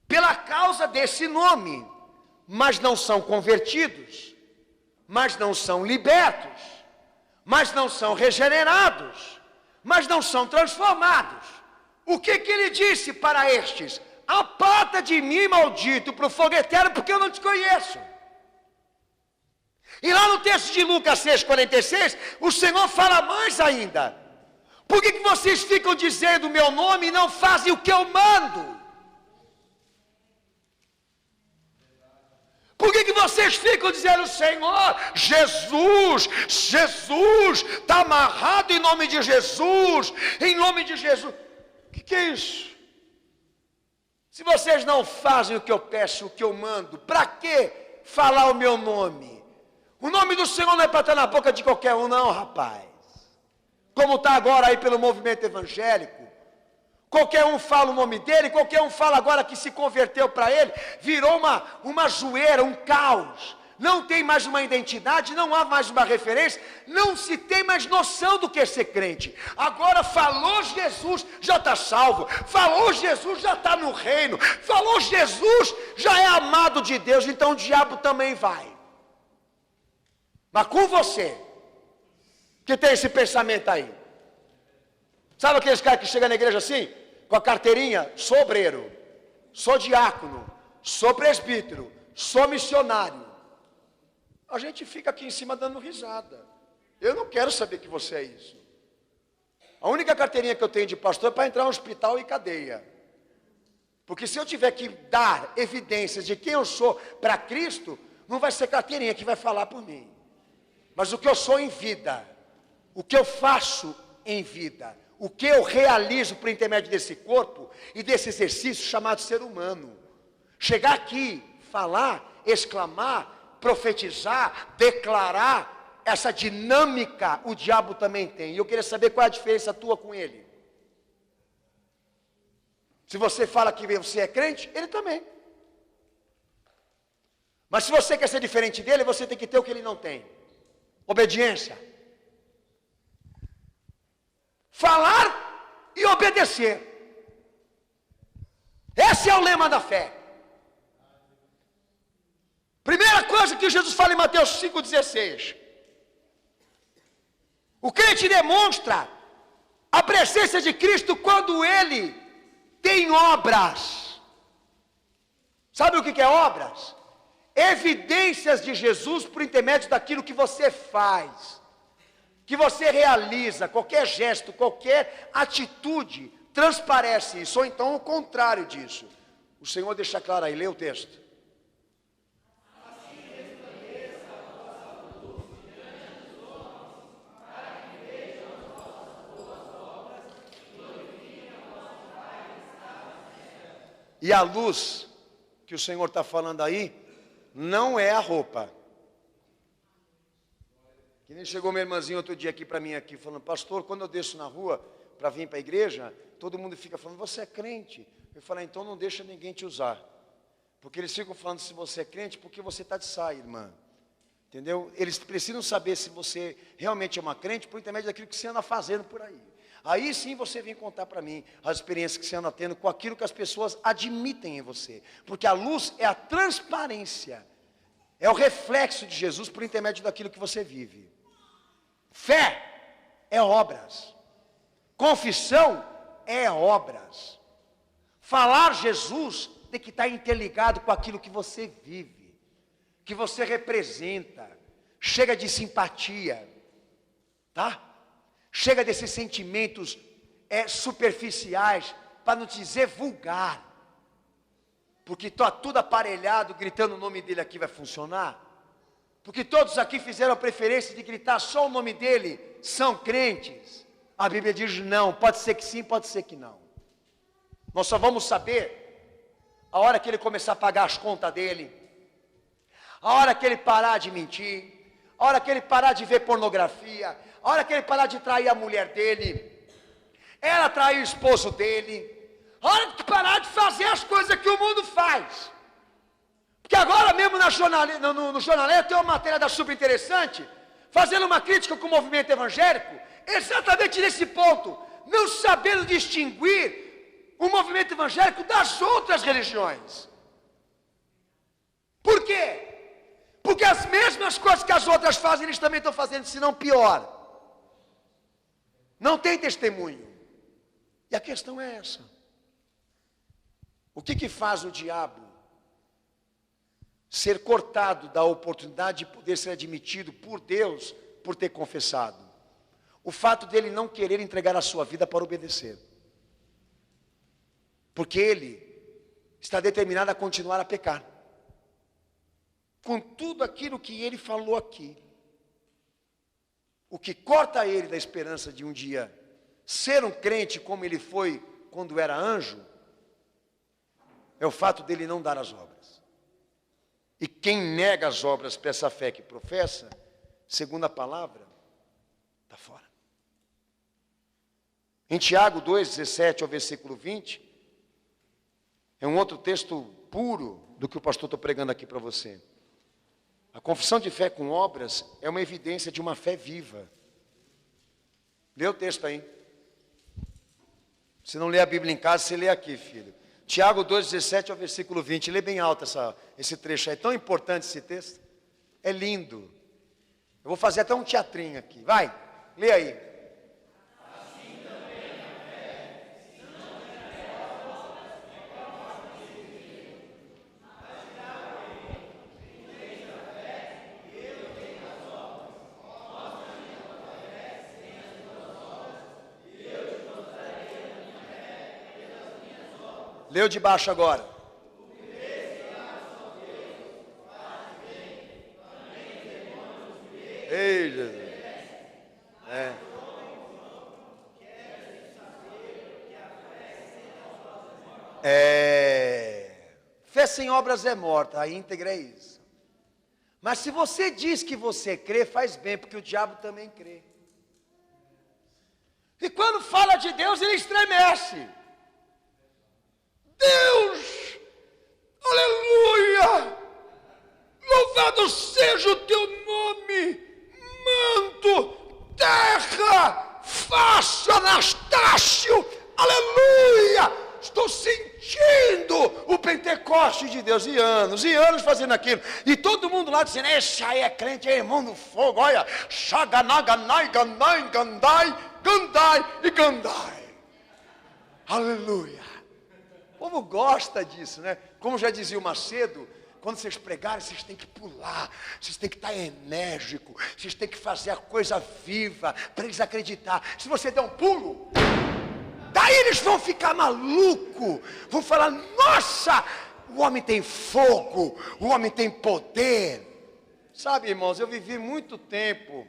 pela causa desse nome, mas não são convertidos, mas não são libertos, mas não são regenerados, mas não são transformados. O que ele disse para estes? Aparta de mim, maldito, para o fogo eterno, porque eu não te conheço. E lá no texto de Lucas 6,46, o Senhor fala mais ainda: por que vocês ficam dizendo o meu nome e não fazem o que eu mando? Por que vocês ficam dizendo Senhor, Jesus, Jesus, está amarrado em nome de Jesus, em nome de Jesus? O que é isso? Se vocês não fazem o que eu peço, o que eu mando, para que falar o meu nome? O nome do Senhor não é para estar na boca de qualquer um, não, rapaz. Como está agora aí pelo movimento evangélico. Qualquer um fala o nome dele, qualquer um fala agora que se converteu para ele. Virou uma zoeira, um caos. Não tem mais uma identidade, não há mais uma referência, não se tem mais noção do que é ser crente. Agora falou Jesus, já está salvo. Falou Jesus, já está no reino. Falou Jesus, já é amado de Deus, então o diabo também vai. Mas com você, que tem esse pensamento aí. Sabe aqueles caras que chegam na igreja assim? Com a carteirinha, sou obreiro, sou diácono, sou presbítero, sou missionário. A gente fica aqui em cima dando risada. Eu não quero saber que você é isso. A única carteirinha que eu tenho de pastor é para entrar no hospital e cadeia. Porque se eu tiver que dar evidências de quem eu sou para Cristo, não vai ser carteirinha que vai falar por mim. Mas o que eu sou em vida, o que eu faço em vida, o que eu realizo por intermédio desse corpo e desse exercício chamado ser humano. Chegar aqui, falar, exclamar, profetizar, declarar, essa dinâmica o diabo também tem. E eu queria saber qual é a diferença tua com ele. Se você fala que você é crente, ele também. Mas se você quer ser diferente dele, você tem que ter o que ele não tem: obediência. Falar e obedecer. Esse é o lema da fé. Primeira coisa que Jesus fala em Mateus 5,16. O crente demonstra a presença de Cristo quando ele tem obras. Sabe o que é obras? Evidências de Jesus por intermédio daquilo que você faz, que você realiza. Qualquer gesto, qualquer atitude transparece isso, ou então o contrário disso. O Senhor deixa claro aí, lê o texto. E a luz que o Senhor está falando aí, não é a roupa. Que nem chegou minha irmãzinha outro dia aqui para mim, aqui, falando: pastor, quando eu desço na rua para vir para a igreja, todo mundo fica falando: você é crente? Eu falei: então não deixa ninguém te usar. Porque eles ficam falando se você é crente, porque você está de saia, irmã. Entendeu? Eles precisam saber se você realmente é uma crente por intermédio daquilo que você anda fazendo por aí. Aí sim você vem contar para mim as experiências que você anda tendo com aquilo que as pessoas admitem em você. Porque a luz é a transparência, é o reflexo de Jesus por intermédio daquilo que você vive. Fé é obras. Confissão é obras. Falar Jesus tem que estar interligado com aquilo que você vive, que você representa. Chega de simpatia, tá? Chega desses sentimentos superficiais, para não dizer vulgar. Porque está tudo aparelhado, gritando o nome dele aqui vai funcionar? Porque todos aqui fizeram a preferência de gritar só o nome dele, são crentes? A Bíblia diz não, pode ser que sim, pode ser que não. Nós só vamos saber a hora que ele começar a pagar as contas dele, a hora que ele parar de mentir, a hora que ele parar de ver pornografia, a hora que ele parar de trair a mulher dele, ela trair o esposo dele, a hora que parar de fazer as coisas que o mundo faz. Porque agora mesmo no jornaleiro tem uma matéria da super interessante, fazendo uma crítica com o movimento evangélico, exatamente nesse ponto, não sabendo distinguir o movimento evangélico das outras religiões. Por quê? Porque as mesmas coisas que as outras fazem, eles também estão fazendo, se não pior. Não tem testemunho. E a questão é essa. O que faz o diabo ser cortado da oportunidade de poder ser admitido por Deus por ter confessado? O fato dele não querer entregar a sua vida para obedecer. Porque ele está determinado a continuar a pecar. Com tudo aquilo que ele falou aqui. O que corta ele da esperança de um dia ser um crente como ele foi quando era anjo, é o fato dele não dar as obras. E quem nega as obras para essa fé que professa, segundo a palavra, está fora. Em Tiago 2, 17 ao versículo 20, é um outro texto puro do que o pastor está pregando aqui para você. A confissão de fé com obras é uma evidência de uma fé viva. Lê o texto aí. Se não lê a Bíblia em casa, você lê aqui, filho. Tiago 2, 17 ao versículo 20. Lê bem alto esse trecho aí. É tão importante esse texto. É lindo. Eu vou fazer até um teatrinho aqui. Vai, lê aí. Leu de baixo agora. Ei, Jesus. Fé sem obras é morta, a íntegra é isso. Mas se você diz que você crê, faz bem, porque o diabo também crê. E quando fala de Deus, ele estremece. Deus, aleluia, louvado seja o teu nome, manto, terra, face, Anastácio, aleluia. Estou sentindo o Pentecoste de Deus, e anos fazendo aquilo, e todo mundo lá dizendo, esse aí é crente, é irmão do fogo, olha, Shaganaganai, Gandai, Gandai, Gandai e Gandai, aleluia. O povo gosta disso, né? Como já dizia o Macedo, quando vocês pregarem, vocês têm que pular, vocês têm que estar enérgico, vocês têm que fazer a coisa viva, para eles acreditar. Se você der um pulo, daí eles vão ficar malucos, vão falar, nossa, o homem tem fogo, o homem tem poder. Sabe, irmãos, eu vivi muito tempo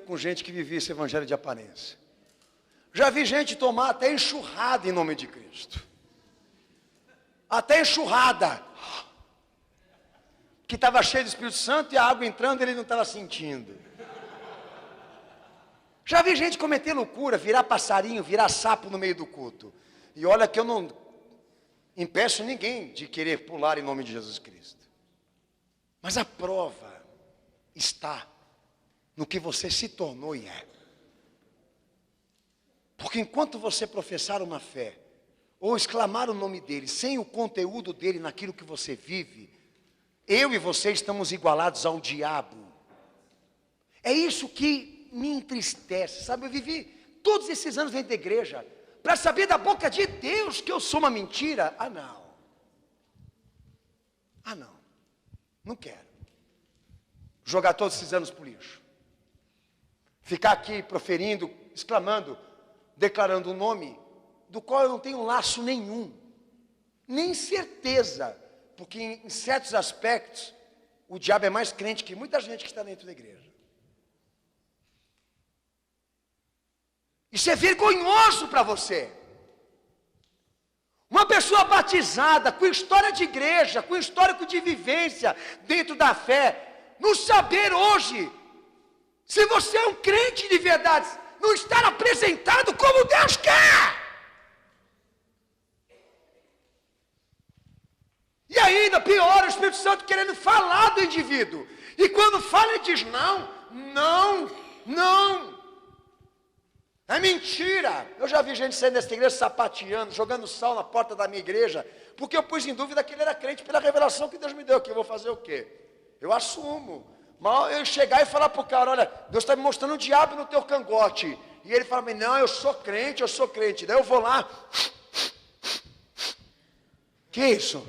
com gente que vivia esse evangelho de aparência. Já vi gente tomar até enxurrada em nome de Cristo. Até enxurrada. Que estava cheio do Espírito Santo e a água entrando e ele não estava sentindo. Já vi gente cometer loucura, virar passarinho, virar sapo no meio do culto. E olha que eu não impeço ninguém de querer pular em nome de Jesus Cristo. Mas a prova está no que você se tornou e é. Porque enquanto você professar uma fé, ou exclamar o nome dele, sem o conteúdo dele naquilo que você vive, eu e você estamos igualados ao diabo. É isso que me entristece, sabe? Eu vivi todos esses anos dentro da igreja, para saber da boca de Deus que eu sou uma mentira. Ah, não, não quero. Jogar todos esses anos pro lixo. Ficar aqui proferindo, exclamando, declarando um nome do qual eu não tenho laço nenhum, nem certeza, porque em certos aspectos o diabo é mais crente que muita gente que está dentro da igreja. Isso é vergonhoso para você. Uma pessoa batizada, com história de igreja, com histórico de vivência dentro da fé, não saber hoje se você é um crente de verdade, não estar apresentado como Deus quer. E ainda pior, o Espírito Santo querendo falar do indivíduo. E quando fala, ele diz, não. É mentira. Eu já vi gente saindo dessa igreja sapateando, jogando sal na porta da minha igreja, porque eu pus em dúvida que ele era crente pela revelação que Deus me deu. Que eu vou fazer o quê? Eu assumo. Mas eu chegar e falar para o cara, olha, Deus está me mostrando o diabo no teu cangote. E ele fala, não, eu sou crente. Daí eu vou lá. Que isso?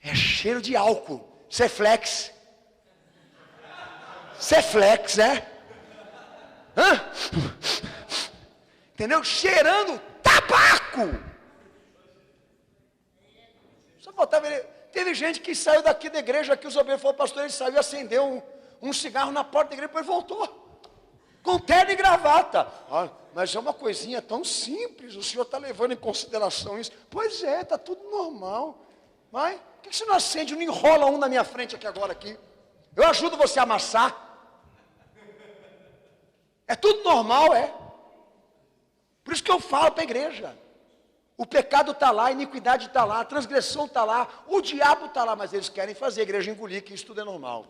É cheiro de álcool. Ceflex. Ceflex, é? Hã? Entendeu? Cheirando tabaco. Só faltava ele. Teve gente que saiu daqui da igreja, aqui os obreiros falaram, pastor, ele saiu e acendeu um cigarro na porta da igreja, depois voltou. Com terno e gravata. Ah, mas é uma coisinha tão simples, o senhor está levando em consideração isso. Pois é, está tudo normal. Mas, por que você não acende, não enrola um na minha frente aqui agora aqui? Eu ajudo você a amassar. É tudo normal, é. Por isso que eu falo para a igreja. O pecado está lá, a iniquidade está lá, a transgressão está lá, o diabo está lá, mas eles querem fazer a igreja engolir que isso tudo é normal.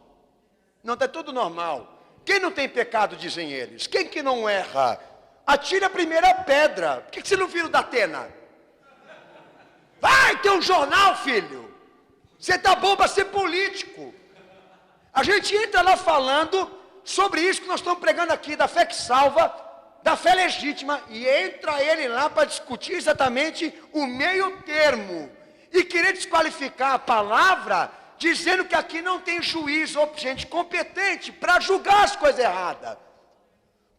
Não, está tudo normal. Quem não tem pecado, dizem eles? Quem que não erra? Atire a primeira pedra. Por que você não vira o da Atena? Vai ter um jornal, filho. Você está bom para ser político. A gente entra lá falando sobre isso que nós estamos pregando aqui, da fé que salva, da fé legítima, e entra ele lá para discutir exatamente o meio termo, e querer desqualificar a palavra, dizendo que aqui não tem juiz ou gente competente para julgar as coisas erradas,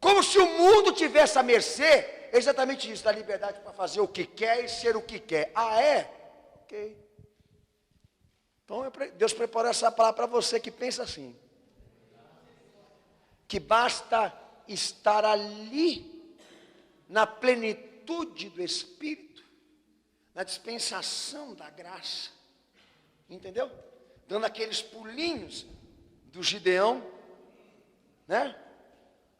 como se o mundo tivesse a mercê, exatamente isso, da liberdade para fazer o que quer e ser o que quer. Ah, é? Ok. Então Deus preparou essa palavra para você que pensa assim, que basta estar ali, na plenitude do Espírito, na dispensação da graça, entendeu? Dando aqueles pulinhos do Gideão, né?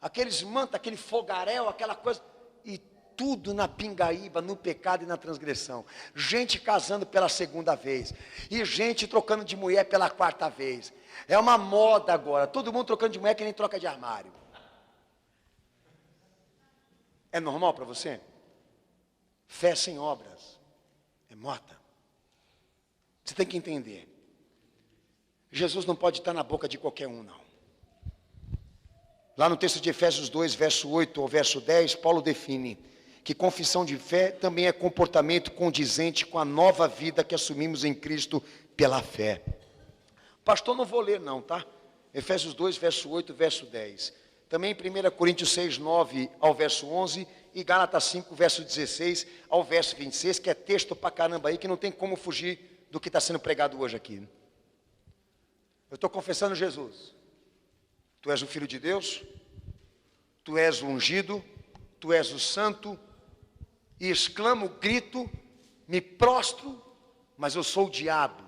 Aqueles mantos, aquele fogaréu, aquela coisa, e tudo na pingaíba, no pecado e na transgressão. Gente casando pela segunda vez, e gente trocando de mulher pela quarta vez. É uma moda agora, todo mundo trocando de mulher que nem troca de armário. É normal para você? Fé sem obras é morta. Você tem que entender. Jesus não pode estar na boca de qualquer um, não. Lá no texto de Efésios 2, verso 8 ao verso 10, Paulo define que confissão de fé também é comportamento condizente com a nova vida que assumimos em Cristo pela fé. Pastor, não vou ler não, tá? Efésios 2, verso 8, verso 10. Também 1 Coríntios 6, 9 ao verso 11 e Gálatas 5, verso 16 ao verso 26, que é texto pra caramba aí, que não tem como fugir do que está sendo pregado hoje aqui. Eu estou confessando Jesus. Tu és o Filho de Deus, tu és o ungido, tu és o santo, e exclamo, grito, me prostro, mas eu sou o diabo.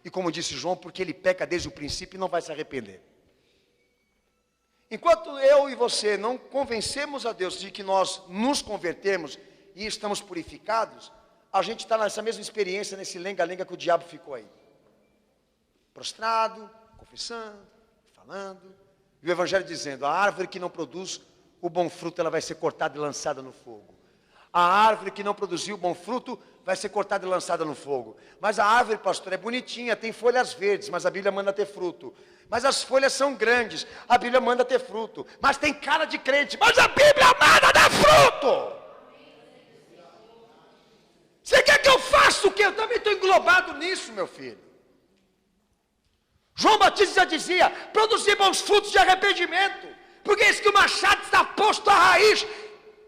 E como disse João, porque ele peca desde o princípio e não vai se arrepender. Enquanto eu e você não convencemos a Deus de que nós nos convertemos e estamos purificados, a gente está nessa mesma experiência, nesse lenga-lenga que o diabo ficou aí. Prostrado, confessando, falando, e o Evangelho dizendo, a árvore que não produz o bom fruto, ela vai ser cortada e lançada no fogo. A árvore que não produziu o bom fruto, vai ser cortada e lançada no fogo. Mas a árvore, pastor, é bonitinha, tem folhas verdes, mas a Bíblia manda ter fruto. Mas as folhas são grandes, a Bíblia manda ter fruto. Mas tem cara de crente, mas a Bíblia manda dar fruto. Você quer que eu faça o quê? Eu também estou englobado nisso, meu filho. João Batista já dizia, produzir bons frutos de arrependimento, porque é isso que o machado está posto à raiz,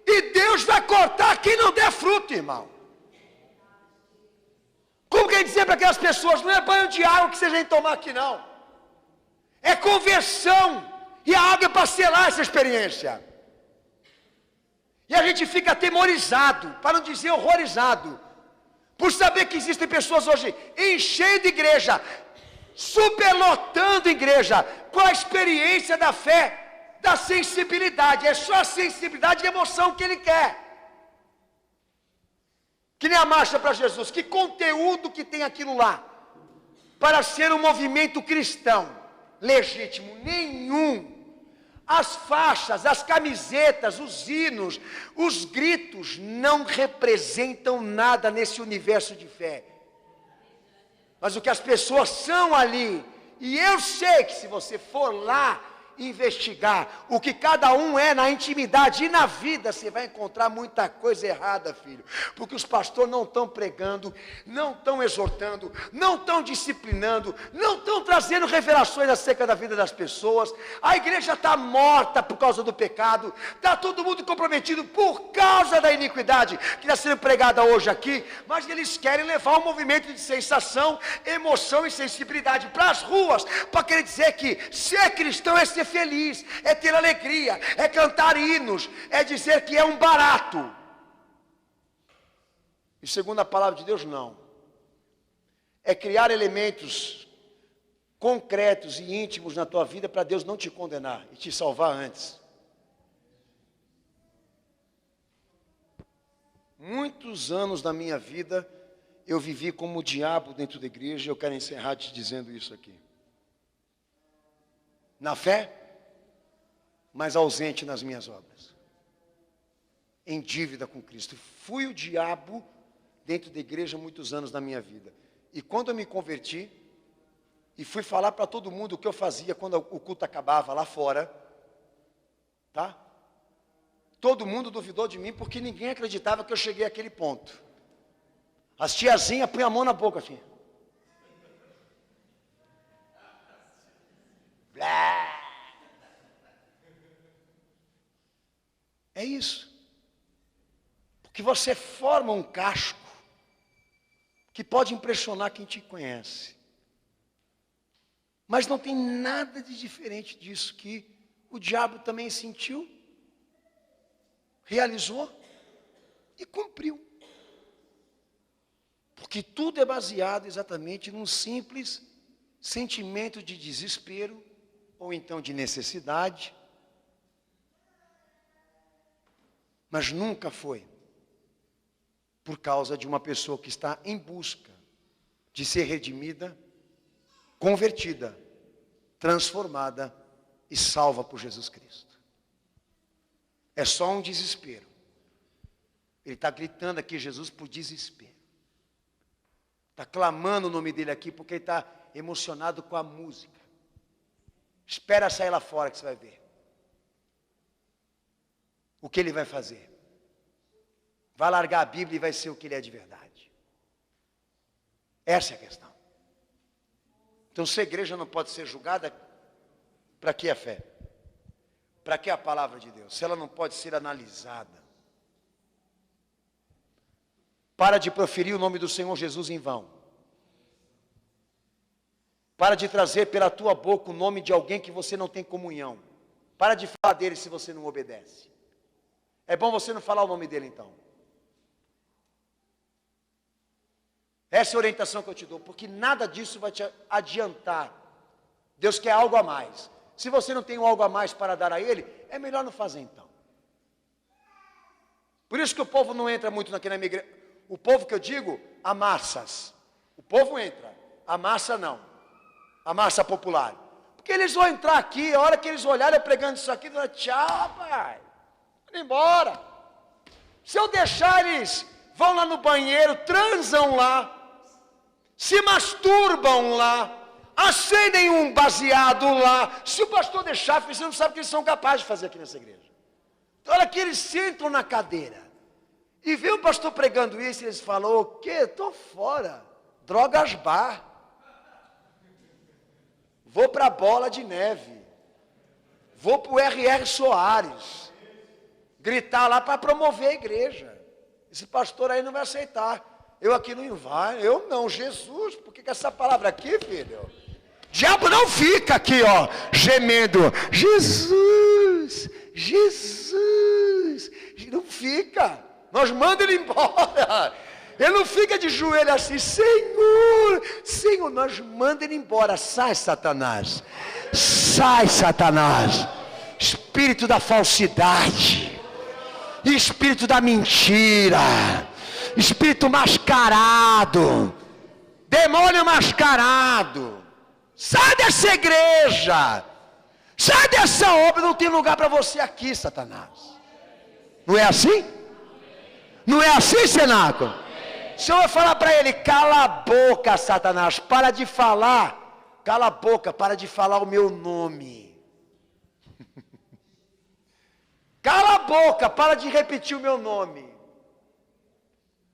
e Deus vai cortar quem não der fruto, irmão. Como quer dizer para aquelas pessoas, não é banho de água que vocês vêm tomar aqui não, é conversão, e a água é para selar essa experiência, e a gente fica atemorizado, para não dizer horrorizado, por saber que existem pessoas hoje enchendo igreja, superlotando igreja, com a experiência da fé, da sensibilidade, é só a sensibilidade e emoção que ele quer. Que nem a marcha para Jesus, que conteúdo que tem aquilo lá, para ser um movimento cristão, legítimo, nenhum. As faixas, as camisetas, os hinos, os gritos, não representam nada nesse universo de fé. Mas o que as pessoas são ali, e eu sei que se você for lá investigar o que cada um é na intimidade e na vida, você vai encontrar muita coisa errada, filho, porque os pastores não estão pregando, não estão exortando, não estão disciplinando, não estão trazendo revelações acerca da vida das pessoas. A igreja está morta por causa do pecado, está todo mundo comprometido por causa da iniquidade que está sendo pregada hoje aqui, mas eles querem levar um movimento de sensação, emoção e sensibilidade para as ruas, para querer dizer que ser cristão é ser feliz, é ter alegria, é cantar hinos, é dizer que é um barato. E segundo a palavra de Deus, não. É criar elementos concretos e íntimos na tua vida para Deus não te condenar e te salvar antes. Muitos anos da minha vida eu vivi como o diabo dentro da igreja, e eu quero encerrar te dizendo isso aqui. Na fé, mas ausente nas minhas obras. Em dívida com Cristo. Fui o diabo dentro da igreja muitos anos da minha vida. E quando eu me converti, e fui falar para todo mundo o que eu fazia quando o culto acabava lá fora, tá? Todo mundo duvidou de mim, porque ninguém acreditava que eu cheguei àquele ponto. As tiazinhas põem a mão na boca assim. É isso. Porque você forma um casco que pode impressionar quem te conhece. Mas não tem nada de diferente disso que o diabo também sentiu, realizou e cumpriu. Porque tudo é baseado exatamente num simples sentimento de desespero, ou então de necessidade, mas nunca foi por causa de uma pessoa que está em busca de ser redimida, convertida, transformada e salva por Jesus Cristo. É só um desespero. Ele está gritando aqui Jesus por desespero. Está clamando o nome dele aqui porque ele está emocionado com a música. Espera sair lá fora que você vai ver. O que ele vai fazer? Vai largar a Bíblia e vai ser o que ele é de verdade. Essa é a questão. Então, se a igreja não pode ser julgada, para que a fé? Para que a palavra de Deus? Se ela não pode ser analisada. Para de proferir o nome do Senhor Jesus em vão. Para de trazer pela tua boca o nome de alguém que você não tem comunhão. Para de falar dele se você não obedece. É bom você não falar o nome dele então. Essa é a orientação que eu te dou, porque nada disso vai te adiantar. Deus quer algo a mais. Se você não tem algo a mais para dar a Ele, é melhor não fazer então. Por isso que o povo não entra muito aqui na minha igreja. O povo que eu digo, a massas. O povo entra, a massa não. A massa popular. Porque eles vão entrar aqui, a hora que eles olharem eu pregando isso aqui, vão dizer, tchau, pai, vão embora. Se eu deixar eles, vão lá no banheiro, transam lá, se masturbam lá, acendem um baseado lá. Se o pastor deixar, você não sabe o que eles são capazes de fazer aqui nessa igreja. Então, olha que eles sentam na cadeira e vê o pastor pregando isso e eles falam, o quê? Estou fora, drogas bar. Vou para a Bola de Neve. Vou para o R.R. Soares. Gritar lá para promover a igreja. Esse pastor aí não vai aceitar. Eu aqui não vai. Eu não, Jesus. Por que essa palavra aqui, filho? Diabo não fica aqui, ó, gemendo. Jesus, Jesus. Não fica. Nós mandamos ele embora. Ele não fica de joelho assim, Senhor, Senhor, nós mandamos ele embora. Sai, Satanás. Sai, Satanás. Espírito da falsidade. Espírito da mentira. Espírito mascarado. Demônio mascarado. Sai dessa igreja. Sai dessa obra. Não tem lugar para você aqui, Satanás. Não é assim? Não é assim, cenáculo? O Senhor vai falar para ele, cala a boca, Satanás, para de falar, cala a boca, para de falar o meu nome. Cala a boca, para de repetir o meu nome.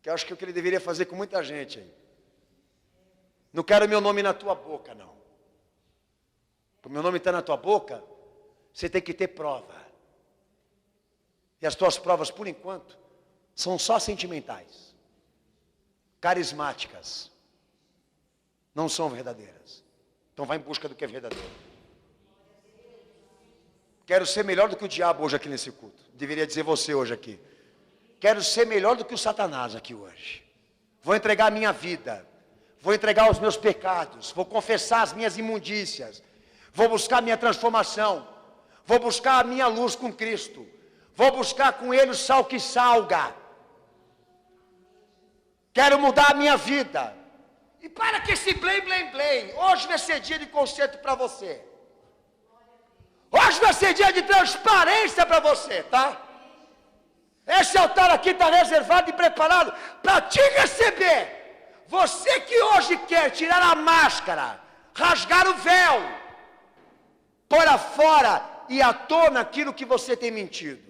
Que eu acho que é o que ele deveria fazer com muita gente aí. Não quero meu nome na tua boca, não. O meu nome está na tua boca, você tem que ter prova. E as tuas provas, por enquanto, são só sentimentais. Carismáticas, não são verdadeiras. Então vai em busca do que é verdadeiro. Quero ser melhor do que o diabo hoje aqui nesse culto. Deveria dizer você hoje aqui. Quero ser melhor do que o Satanás aqui hoje. Vou entregar a minha vida. Vou entregar os meus pecados. Vou confessar as minhas imundícias. Vou buscar a minha transformação. Vou buscar a minha luz com Cristo. Vou buscar com Ele o sal que salga. Quero mudar a minha vida. E para que esse blém, blém, blém. Hoje vai ser dia de concerto para você. Hoje vai ser dia de transparência para você, tá? Esse altar aqui está reservado e preparado para te receber. Você que hoje quer tirar a máscara, rasgar o véu, pôr fora e à tona aquilo que você tem mentido.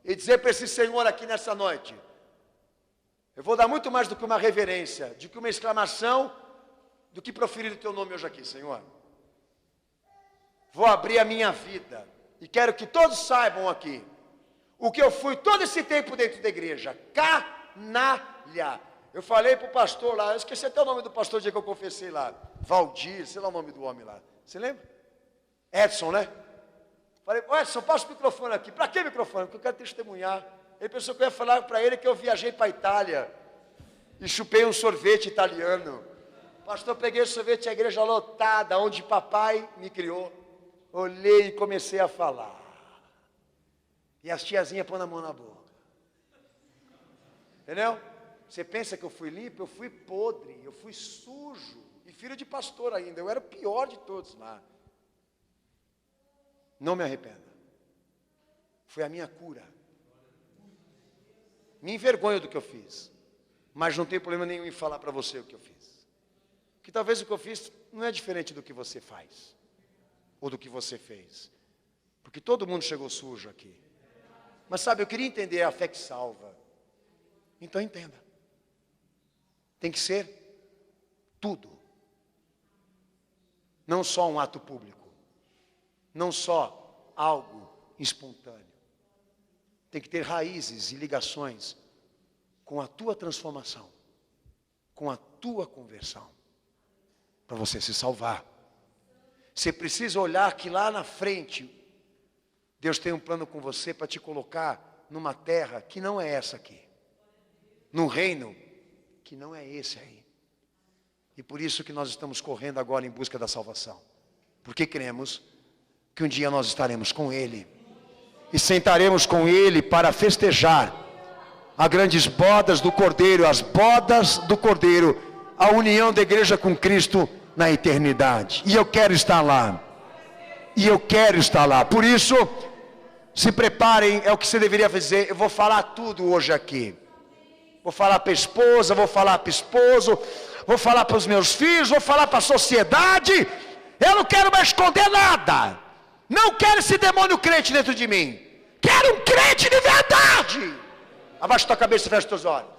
E dizer para esse Senhor aqui nessa noite, eu vou dar muito mais do que uma reverência, do que uma exclamação, do que proferir o teu nome hoje aqui, Senhor. Vou abrir a minha vida. E quero que todos saibam aqui, o que eu fui todo esse tempo dentro da igreja. Canalha. Eu falei para o pastor lá, eu esqueci até o nome do pastor o dia que eu confessei lá. Valdir, sei lá o nome do homem lá. Você lembra? Edson, né? Falei, Edson, passa o microfone aqui. Para que microfone? Porque eu quero testemunhar. Ele pensou que eu ia falar para ele que eu viajei para a Itália. e chupei um sorvete italiano. Pastor, peguei o sorvete, a igreja lotada, onde papai me criou. Olhei e comecei a falar. E as tiazinhas pondo a mão na boca. Entendeu? Você pensa que eu fui limpo? Eu fui podre, eu fui sujo. E filho de pastor ainda, eu era o pior de todos lá. Não me arrependo. Foi a minha cura. Me envergonho do que eu fiz. Mas não tenho problema nenhum em falar para você o que eu fiz. Que talvez o que eu fiz não é diferente do que você faz. Ou do que você fez. Porque todo mundo chegou sujo aqui. Mas sabe, eu queria entender a fé que salva. Então entenda. Tem que ser tudo. Não só um ato público. Não só algo espontâneo. Tem que ter raízes e ligações com a tua transformação. Com a tua conversão. Para você se salvar. Você precisa olhar que lá na frente, Deus tem um plano com você para te colocar numa terra que não é essa aqui. Num reino que não é esse aí. E por isso que nós estamos correndo agora em busca da salvação. Porque cremos que um dia nós estaremos com Ele. E sentaremos com Ele para festejar as grandes bodas do Cordeiro, as bodas do Cordeiro, a união da igreja com Cristo na eternidade. E eu quero estar lá. E eu quero estar lá. Por isso, se preparem, é o que você deveria fazer. Eu vou falar tudo hoje aqui. Vou falar para a esposa, vou falar para o esposo, vou falar para os meus filhos, vou falar para a sociedade. Eu não quero mais esconder nada. Não quero esse demônio crente dentro de mim. Quero um crente de verdade. Abaixa tua cabeça e fecha teus olhos.